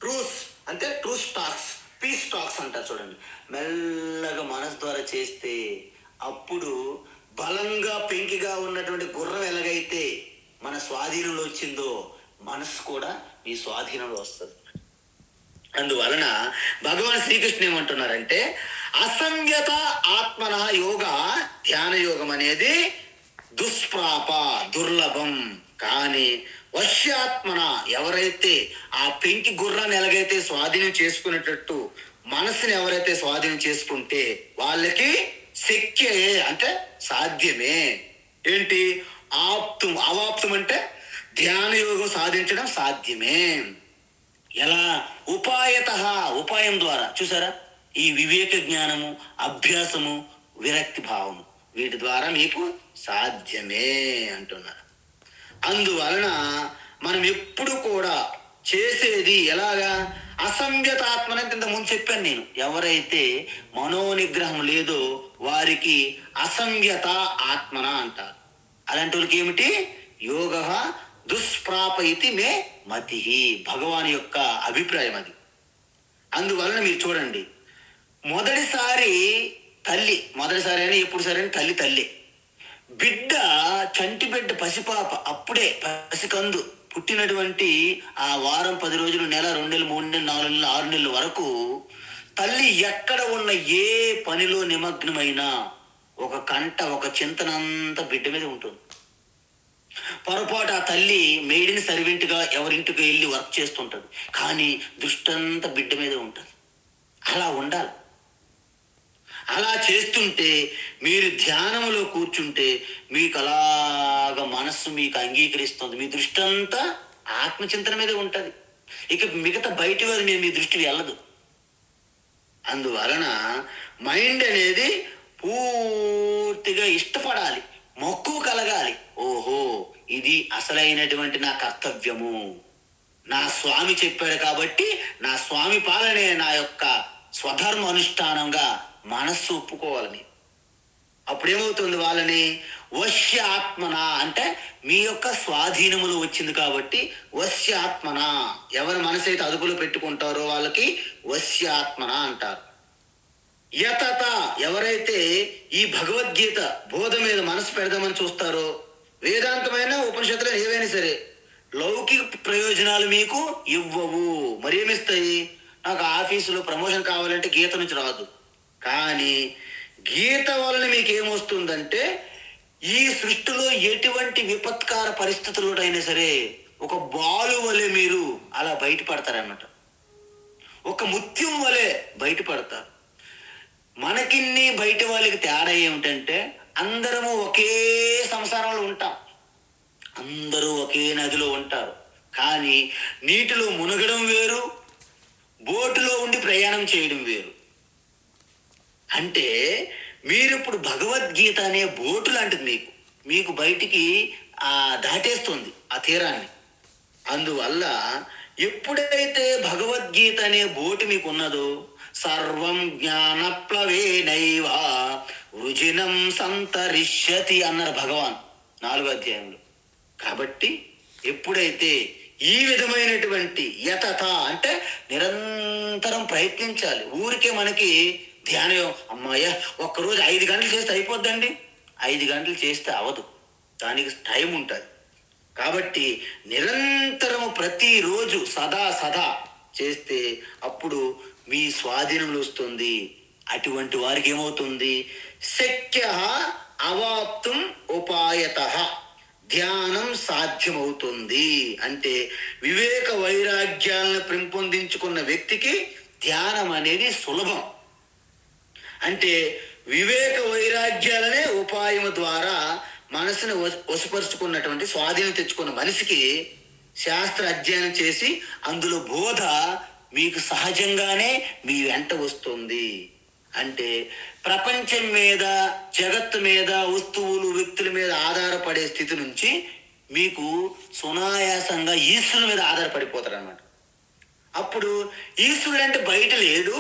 Speaker 1: ట్రూస్ అంటే ట్రూస్ టాక్స్, పీస్ టాక్స్ అంటారు చూడండి. మెల్లగా మనసు ద్వారా చేస్తే అప్పుడు బలంగా పెంకిగా ఉన్నటువంటి గుర్రం ఎలాగైతే మన స్వాధీనంలో వచ్చిందో మనసు కూడా మీ స్వాధీనంలో వస్తుంది. అందువలన భగవాన్ శ్రీకృష్ణ ఏమంటున్నారంటే అసంయత ఆత్మన యోగ ధ్యాన యోగం అనేది దుష్ప్రాప దుర్లభం. కానీ వశ్యాత్మన ఎవరైతే ఆ పెంకి గుర్రాన్ని ఎలాగైతే స్వాధీనం చేసుకునేటట్టు మనసుని ఎవరైతే స్వాధీనం చేసుకుంటే వాళ్ళకి శక్యే అంటే సాధ్యమే. ఏంటి ఆప్తం అవాప్తం అంటే ధ్యాన యోగం సాధించడం సాధ్యమే. ఎలా? ఉపాయత, ఉపాయం ద్వారా. చూసారా, ఈ వివేక జ్ఞానము, అభ్యాసము, విరక్తి భావము, వీటి ద్వారా మీకు సాధ్యమే అంటున్నారు. అందువలన మనం ఎప్పుడు కూడా చేసేది ఎలాగా? అసంయతాత్మన. ఇంత ముందు చెప్పాను నేను, ఎవరైతే మనోనిగ్రహం లేదో వారికి అసంయత ఆత్మన అంటారు. అలాంటి వాళ్ళకి ఏమిటి? యోగ దుష్ప్రాపయితి మే మతి, భగవాన్ యొక్క అభిప్రాయం అది. అందువలన మీరు చూడండి, మొదటిసారి అయినా ఎప్పుడు సరే తల్లి బిడ్డ, చంటి బిడ్డ, పసిపాప, అప్పుడే పసికందు పుట్టినటువంటి ఆ వారం, 10 రోజులు, నెల, 2 నెలలు, 3 నెలలు, 4 నెలలు, 6 నెలల వరకు తల్లి ఎక్కడ ఉన్న ఏ పనిలో నిమగ్నమైనా ఒక కంట, ఒక చింతనంతా బిడ్డ మీద ఉంటుంది. పొరపాటు ఆ తల్లి మెయిడిని సర్వెంట్గా ఎవరింటికి వెళ్ళి వర్క్ చేస్తుంటుంది, కానీ దృష్టంతా బిడ్డ మీద ఉంటుంది. అలా ఉండాలి. అలా చేస్తుంటే మీరు ధ్యానంలో కూర్చుంటే మీకు అలాగ మనస్సు మీకు అంగీకరిస్తుంది. మీ దృష్టి అంతా ఆత్మచింతన మీద ఉంటుంది. ఇక మిగతా బయటి వారి మీద మీ దృష్టి వెళ్ళదు. అందువలన మైండ్ అనేది పూర్తిగా ఇష్టపడాలి, మక్కువ కలగాలి. ఓహో, ఇది అసలైనటువంటి నా కర్తవ్యము, నా స్వామి చెప్పాడు కాబట్టి నా స్వామి పాలనే నా యొక్క స్వధర్మ అనుష్ఠానంగా మనస్సు ఒప్పుకోవాలని. అప్పుడేమవుతుంది? వాళ్ళని వశ్యాత్మన అంటే మీ యొక్క స్వాధీనములు వచ్చింది కాబట్టి వశ్యాత్మన. ఎవరి మనసు అయితే అదుపులో పెట్టుకుంటారో వాళ్ళకి వశ్యాత్మన అంటారు. యతత ఎవరైతే ఈ భగవద్గీత బోధ మీద మనసు పెడదామని చూస్తారో, వేదాంతమైన ఉపనిషత్తులు ఏవైనా సరే లౌకిక ప్రయోజనాలు మీకు ఇవ్వవు. మరేమిస్తాయి? నాకు ఆఫీసులో ప్రమోషన్ కావాలంటే గీత నుంచి రాదు. కానీ గీత వలన మీకు ఏమొస్తుందంటే ఈ సృష్టిలో ఎటువంటి విపత్కార పరిస్థితులైనా సరే ఒక బాలు వలె మీరు అలా బయటపడతారన్నమాట. ఒక ముత్యం వలె బయటపడతారు. మనకిన్ని బయట వాళ్ళకి తేడా ఏమిటంటే అందరము ఒకే సంసారంలో ఉంటాం, అందరూ ఒకే నదిలో ఉంటారు. కానీ నీటిలో మునగడం వేరు, బోటులో ఉండి ప్రయాణం చేయడం వేరు. అంటే మీరు ఇప్పుడు భగవద్గీత అనే బోటు లాంటిది మీకు బయటికి దాటేస్తుంది ఆ తీరాన్ని. అందువల్ల ఎప్పుడైతే భగవద్గీత అనే బోటు మీకు ఉన్నదో సర్వం జ్ఞానప్లవేనైవ వృజినం సంతరిష్యతి అన్నారు భగవాన్ 4వ అధ్యాయంలో. కాబట్టి ఎప్పుడైతే ఈ విధమైనటువంటి యతత అంటే నిరంతరం ప్రయత్నించాలి. ఊరికే మనకి ధ్యానం అమ్మాయ ఒక్కరోజు 5 గంటలు చేస్తే అయిపోద్దండి. 5 గంటలు చేస్తే అవదు, దానికి టైం ఉంటుంది. కాబట్టి నిరంతరము ప్రతిరోజు సదా చేస్తే అప్పుడు మీ స్వాధీనంలో వస్తుంది. అటువంటి వారికి ఏమవుతుంది? శక్య అవాప్తం ఉపాయత, ధ్యానం సాధ్యమవుతుంది. అంటే వివేక వైరాగ్యాలను పెంపొందించుకున్న వ్యక్తికి ధ్యానం అనేది సులభం. అంటే వివేక వైరాగ్యాలనే ఉపాయం ద్వారా మనసును వశపరుచుకున్నటువంటి, స్వాధీనం తెచ్చుకున్న మనిషికి శాస్త్ర అధ్యయనం చేసి అందులో బోధ మీకు సహజంగానే మీ వెంట వస్తుంది. అంటే ప్రపంచం మీద, జగత్తు మీద, వస్తువులు, వ్యక్తుల మీద ఆధారపడే స్థితి నుంచి మీకు సునాయాసంగా ఈశ్వరుని మీద ఆధారపడిపోతారు అన్నమాట. అప్పుడు ఈశ్వరుడు అంటే బయట లేడు,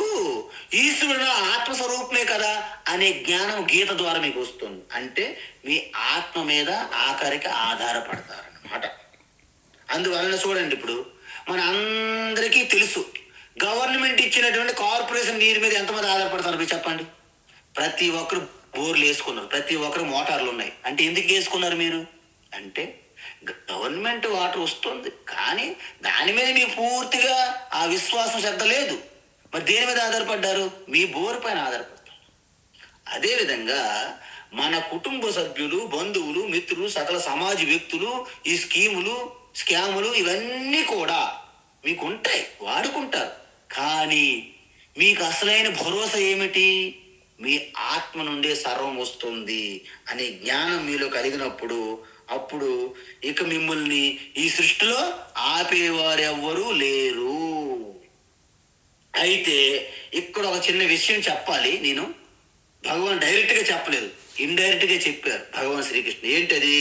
Speaker 1: ఈశ్వరుడు ఆత్మస్వరూపమే కదా అనే జ్ఞానం గీత ద్వారా మీకు వస్తుంది. అంటే మీ ఆత్మ మీద ఆఖరికి ఆధారపడతారన్నమాట. అందువలన చూడండి, ఇప్పుడు మన అందరికీ తెలుసు గవర్నమెంట్ ఇచ్చినటువంటి కార్పొరేషన్ నీరు మీద ఎంతమంది ఆధారపడతారు మీరు చెప్పండి. ప్రతి ఒక్కరు బోర్లు వేసుకున్నారు, ప్రతి ఒక్కరు మోటార్లు ఉన్నాయి. అంటే ఎందుకు వేసుకున్నారు మీరు అంటే గవర్నమెంట్ వాటర్ వస్తుంది, కానీ దాని మీద మీకు పూర్తిగా ఆ విశ్వాసం శ్రద్ధ లేదు. మరి దేని మీద ఆధారపడ్డారు? మీ బోర్ పైన ఆధారపడతారు. అదేవిధంగా మన కుటుంబ సభ్యులు, బంధువులు, మిత్రులు, సకల సమాజ వ్యక్తులు ఈ స్కాములు ఇవన్నీ కూడా మీకు ఉంటాయి, వాడుకుంటారు. కానీ మీకు అసలైన భరోసా ఏమిటి? మీ ఆత్మ నుండే సర్వం వస్తుంది అనే జ్ఞానం మీలో కలిగినప్పుడు అప్పుడు ఇక మిమ్మల్ని ఈ సృష్టిలో ఆపేవారు ఎవ్వరూ లేరు. అయితే ఇక్కడ ఒక చిన్న విషయం చెప్పాలి. నేను భగవాన్ డైరెక్ట్గా చెప్పలేదు, ఇండైరెక్ట్గా చెప్పారు భగవాన్ శ్రీకృష్ణ. ఏంటది?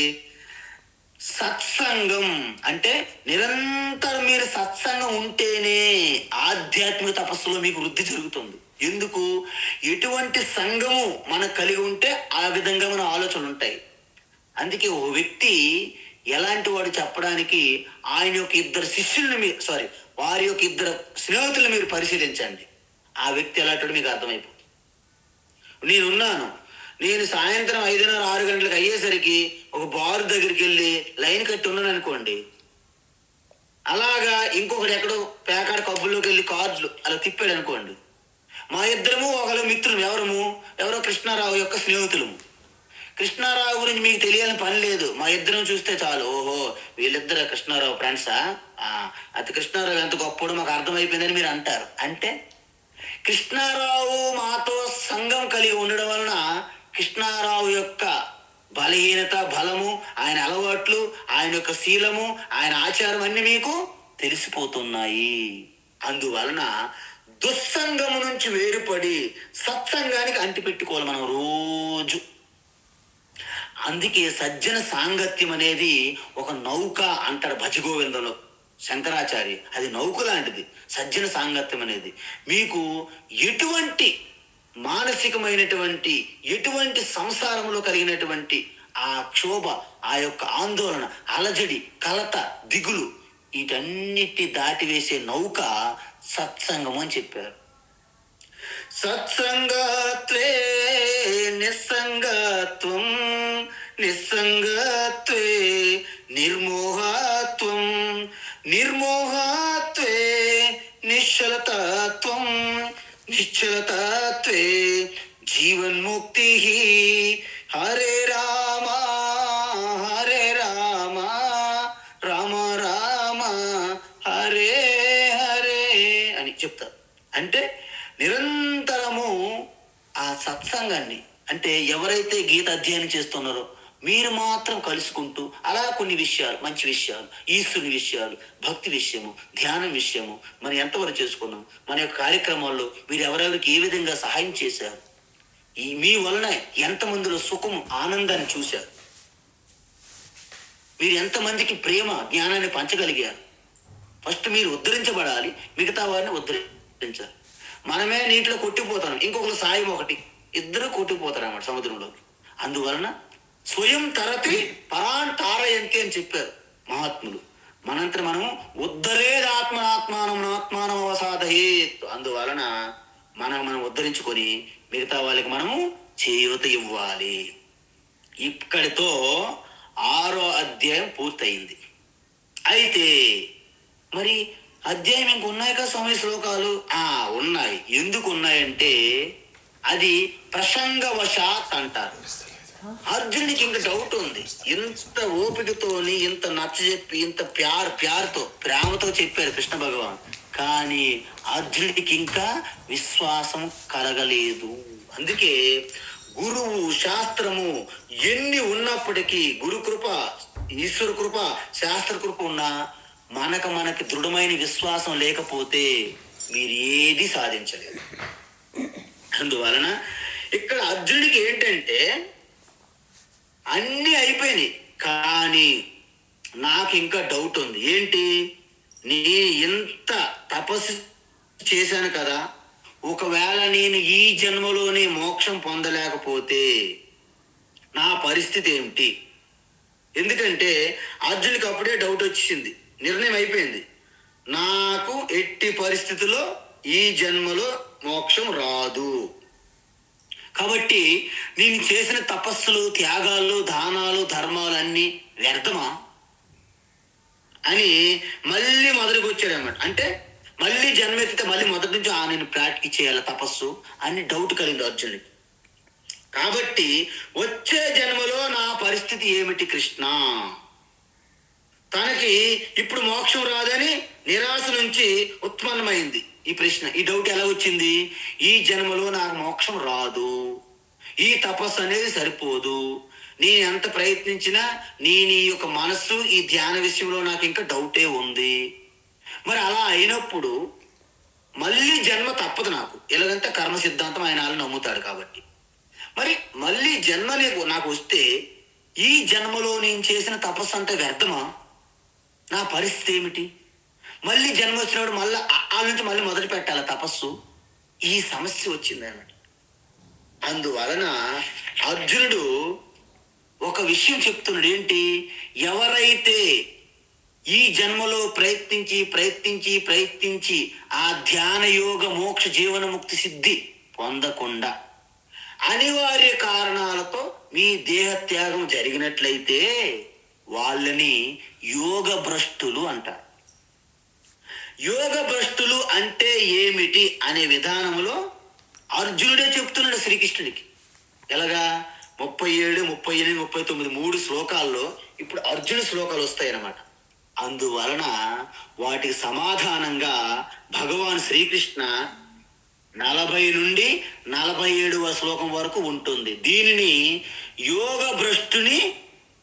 Speaker 1: సత్సంగం అంటే నిరంతరం మీరు సత్సంగం ఉంటేనే ఆధ్యాత్మిక తపస్సులో మీకు వృద్ధి జరుగుతుంది. ఎందుకు? ఎటువంటి సంఘము మనకు కలిగి ఉంటే ఆ విధంగా మన ఆలోచనలు ఉంటాయి. అందుకే ఓ వ్యక్తి ఎలాంటి వాడు చెప్పడానికి ఆయన యొక్క ఇద్దరు శిష్యుల్ని వారి యొక్క ఇద్దరు స్నేహితులను మీరు పరిశీలించండి. ఆ వ్యక్తి ఎలాంటి మీకు అర్థమైపోతుంది. నేను సాయంత్రం 5:30-6 గంటలకు అయ్యేసరికి ఒక బారు దగ్గరికి వెళ్ళి లైన్ కట్టి ఉన్నాను అనుకోండి. అలాగా ఇంకొకటి ఎక్కడో పేకాడ కబ్బుల్లోకి వెళ్ళి కార్డులు అలా తిప్పాడు అనుకోండి. మా ఇద్దరము ఒకరు మిత్రులు, ఎవరో కృష్ణారావు యొక్క స్నేహితులము. కృష్ణారావు గురించి మీకు తెలియాలని పని లేదు, మా ఇద్దరం చూస్తే చాలు, ఓహో వీళ్ళిద్దరు కృష్ణారావు ఫ్రెండ్సా, అది కృష్ణారావు ఎంత గొప్పడు మాకు అర్థమైపోయిందని మీరు అంటారు. అంటే కృష్ణారావు మాతో సంఘం కలిగి ఉండడం వలన కృష్ణారావు యొక్క బలహీనత, బలము, ఆయన అలవాట్లు, ఆయన యొక్క శీలము, ఆయన ఆచారం అన్ని మీకు తెలిసిపోతున్నాయి. అందువలన దుస్సంగము నుంచి వేరుపడి సత్సంగానికి అంటిపెట్టుకోవాలి మనం రోజు. అందుకే సజ్జన సాంగత్యం అనేది ఒక నౌక అంటారు భజగోవిందంలో శంకరాచార్య. అది నౌక లాంటిది సజ్జన సాంగత్యం అనేది. మీకు ఎటువంటి మానసికమైనటువంటి ఎటువంటి సంసారంలో కలిగినటువంటి ఆ క్షోభ, ఆ యొక్క ఆందోళన, అలజడి, కలత, దిగులు వీటన్నిటి దాటివేసే నౌక సత్సంగం అని చెప్పారు. సత్సంగత్వే నిస్సంగత్వం, నిస్సంగత్వే నిర్మోహత్వం, నిర్మోహత్వే నిశ్చలతత్వం, నిశ్చలతత్వే జీవన్ముక్తి. హరే రామ హరే రామ, రామ రామ హరే హరే అని చెప్తారు. అంటే నిరంతరము ఆ సత్సంగాన్ని, అంటే ఎవరైతే గీత అధ్యయనం చేస్తున్నారో మీరు మాత్రం కలుసుకుంటూ అలా కొన్ని విషయాలు, మంచి విషయాలు, ఈశ్వరుని విషయాలు, భక్తి విషయము, ధ్యానం విషయము మనం ఎంతవరకు చేసుకున్నాం, మన యొక్క కార్యక్రమాల్లో మీరు ఎవరెవరికి ఏ విధంగా సహాయం చేశారు, మీ వలన ఎంతమందిలో సుఖము, ఆనందాన్ని చూశారు, మీరు ఎంతమందికి ప్రేమ, జ్ఞానాన్ని పంచగలిగారు. ఫస్ట్ మీరు ఉద్ధరించబడాలి, మిగతా వారిని ఉద్ధరించాలి. మనమే నీటిలో కొట్టిపోతాం, ఇంకొకరు సాయం ఒకటి, ఇద్దరు కొట్టిపోతారు అన్నమాట సముద్రంలోకి. అందువలన స్వయం తరతి పరాన్ తారయంతి అని చెప్పారు మహాత్ములు. మనంతా మనం ఉద్ధరేదాత్మనాత్మానం అవసాదయేత్. అందువలన మనం ఉద్ధరించుకొని మిగతా వాళ్ళకి మనము చేయూత ఇవ్వాలి. ఇక్కడితో 6వ అధ్యాయం పూర్తయింది. అయితే మరి అధ్యాయం ఇంక ఉన్నాయి కదా స్వామి శ్లోకాలు? ఉన్నాయి. ఎందుకు ఉన్నాయంటే అది ప్రసంగవశాత్ అంటారు. అర్జునుడికి ఇంకా డౌట్ ఉంది. ఇంత ఓపికతోని, ఇంత నచ్చజెప్పి, ఇంత ప్యార్తో ప్రేమతో చెప్పారు కృష్ణ భగవాన్. కానీ అర్జునుడికి ఇంకా విశ్వాసం కలగలేదు. అందుకే గురువు, శాస్త్రము ఎన్ని ఉన్నప్పటికీ, గురు కృప, ఈశ్వర కృప, శాస్త్ర కృప ఉన్నా మనకి దృఢమైన విశ్వాసం లేకపోతే మీరు ఏది సాధించలేరు. అందువలన ఇక్కడ అర్జునుడికి ఏంటంటే అన్నీ అయిపోయినాయి, కానీ నాకు ఇంకా డౌట్ ఉంది. ఏంటి? నేను ఎంత తపస్సు చేశాను కదా, ఒకవేళ నేను ఈ జన్మలోనే మోక్షం పొందలేకపోతే నా పరిస్థితి ఏమిటి? ఎందుకంటే అర్జునుడికి అప్పుడే డౌట్ వచ్చింది. నిర్ణయం అయిపోయింది. నాకు ఎట్టి పరిస్థితుల్లో ఈ జన్మలో మోక్షం రాదు. కాబట్టి నేను చేసిన తపస్సులు, త్యాగాలు, దానాలు, ధర్మాలు అన్నీ వ్యర్థమా అని మళ్ళీ మొదటికి వచ్చాడనమాట. అంటే మళ్ళీ జన్మెత్తితే మళ్ళీ మొదటి నుంచి నేను ప్రాక్టీస్ చేయాలి తపస్సు అని డౌట్ కలిగింది అర్జునుడికి. కాబట్టి వచ్చే జన్మలో నా పరిస్థితి ఏమిటి కృష్ణ? తనకి ఇప్పుడు మోక్షం రాదని నిరాశ నుంచి ఉత్పన్నమైంది ఈ ప్రశ్న, ఈ డౌట్ ఎలా వచ్చింది? ఈ జన్మలో నాకు మోక్షం రాదు, ఈ తపస్సు అనేది సరిపోదు, నేను ఎంత ప్రయత్నించినా నేను ఈ యొక్క మనస్సు ఈ ధ్యాన విషయంలో నాకు ఇంకా డౌటే ఉంది. మరి అలా అయినప్పుడు మళ్ళీ జన్మ తప్పదు నాకు, ఎలాగంటే కర్మ సిద్ధాంతం ఆయన నమ్ముతాడు కాబట్టి. మరి మళ్ళీ జన్మ నాకు వస్తే ఈ జన్మలో నేను చేసిన తపస్సు అంతా వ్యర్థమా? నా పరిస్థితి ఏమిటి? మళ్ళీ జన్మ వచ్చినప్పుడు మళ్ళీ ఆ నుంచి మళ్ళీ మొదలు పెట్టాలి తపస్సు. ఈ సమస్య వచ్చింది అన్నమాట. అందువలన అర్జునుడు ఒక విషయం చెప్తున్నాడు. ఏంటి? ఎవరైతే ఈ జన్మలో ప్రయత్నించి ప్రయత్నించి ప్రయత్నించి ఆ ధ్యాన యోగ మోక్ష జీవన ముక్తి సిద్ధి పొందకుండా అనివార్య కారణాలతో మీ దేహత్యాగం జరిగినట్లయితే వాళ్ళని యోగ భ్రష్టులు అంటారు. యోగ భ్రష్టులు అంటే ఏమిటి అనే విధానంలో అర్జునుడే చెప్తున్నాడు శ్రీకృష్ణుడికి. ఎలాగా? 37, 38, 39 3 శ్లోకాల్లో ఇప్పుడు అర్జున శ్లోకాలు వస్తాయి అన్నమాట. అందువలన వాటికి సమాధానంగా భగవాన్ శ్రీకృష్ణ 40 నుండి 47వ శ్లోకం వరకు ఉంటుంది. దీనిని యోగ భ్రష్టుని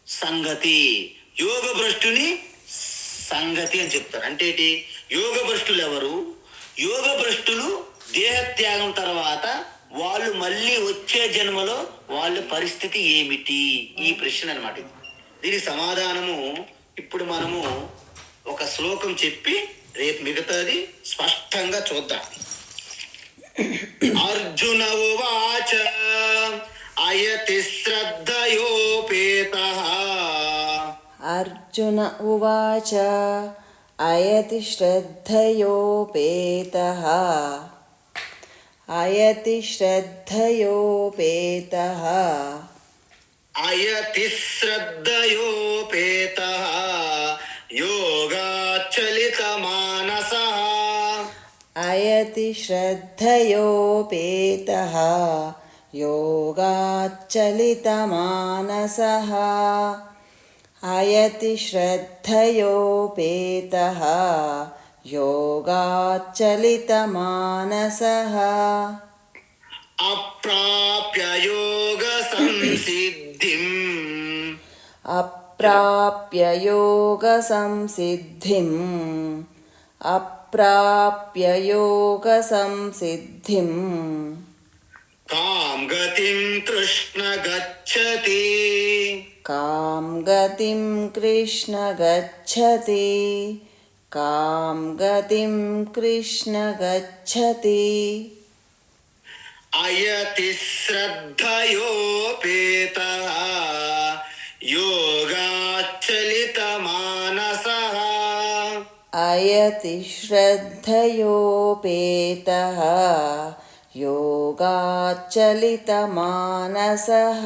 Speaker 1: సంగతి, యోగ భ్రష్టుని సంగతి అని చెప్తారు. అంటే ఏంటి? యోగ భ్రష్టులు ఎవరు? యోగ భ్రష్టులు దేహత్యాగం తర్వాత వాళ్ళు మళ్ళీ వచ్చే జన్మలో వాళ్ళ పరిస్థితి ఏమిటి? ఈ ప్రశ్న అనమాట. దీని సమాధానము ఇప్పుడు మనము ఒక శ్లోకం చెప్పి రేపు మిగతాది స్పష్టంగా చూద్దాం. అర్జున ఉవాచ అయతి శ్రద్ధయోపేతః.
Speaker 2: అర్జున ఉవాచ అయతి శ్రద్ధయోపేతః. అయతి శ్రద్ధయోపేతః.
Speaker 1: అయతి శ్రద్ధయోపేతః యోగాచలిత మానసః.
Speaker 2: అయతి శ్రద్ధయోపేతః యోగాచలిత మానసః. అయతి శ్రద్ధయోపేతః యోగాచలిత మానసః.
Speaker 1: అప్రాప్య యోగ సంసిద్ధిం.
Speaker 2: అప్రాప్య యోగ సంసిద్ధిం. అప్రాప్య యోగ సంసిద్ధిం.
Speaker 1: కాం గతిం కృష్ణ గచ్చతి.
Speaker 2: కాం గతిం కృష్ణ గచ్చతి. కాం గతిం కృష్ణ గచ్చతి.
Speaker 1: అయతి శ్రద్ధయోపేతః యోగాచలిత మానసః.
Speaker 2: అయతి శ్రద్ధయోపేతః యోగాచలిత మానసః.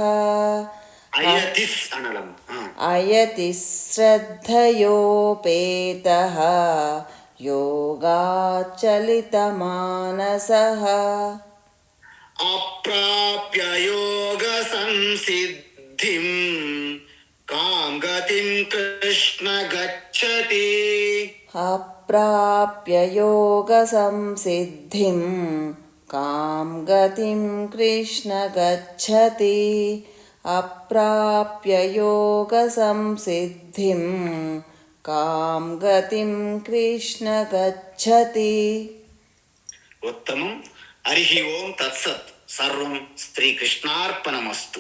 Speaker 1: అయతి అనడం.
Speaker 2: అయతి శ్రద్ధయోపేతః యోగాచలిత మానసః.
Speaker 1: అప్రాప్య యోగ సంసిద్ధిం కాం గతిం కృష్ణ గచ్చతి.
Speaker 2: అప్రాప్య యోగ సంసిద్ధిం కాం గతిం కృష్ణ గచ్చతి. అప్రాప్య యోగ సంసిద్ధిం కాం గతిం కృష్ణ గచ్చతి.
Speaker 1: ఉత్తమం. హరి ఓం తత్సత్. సర్వం శ్రీకృష్ణార్పణమస్తు.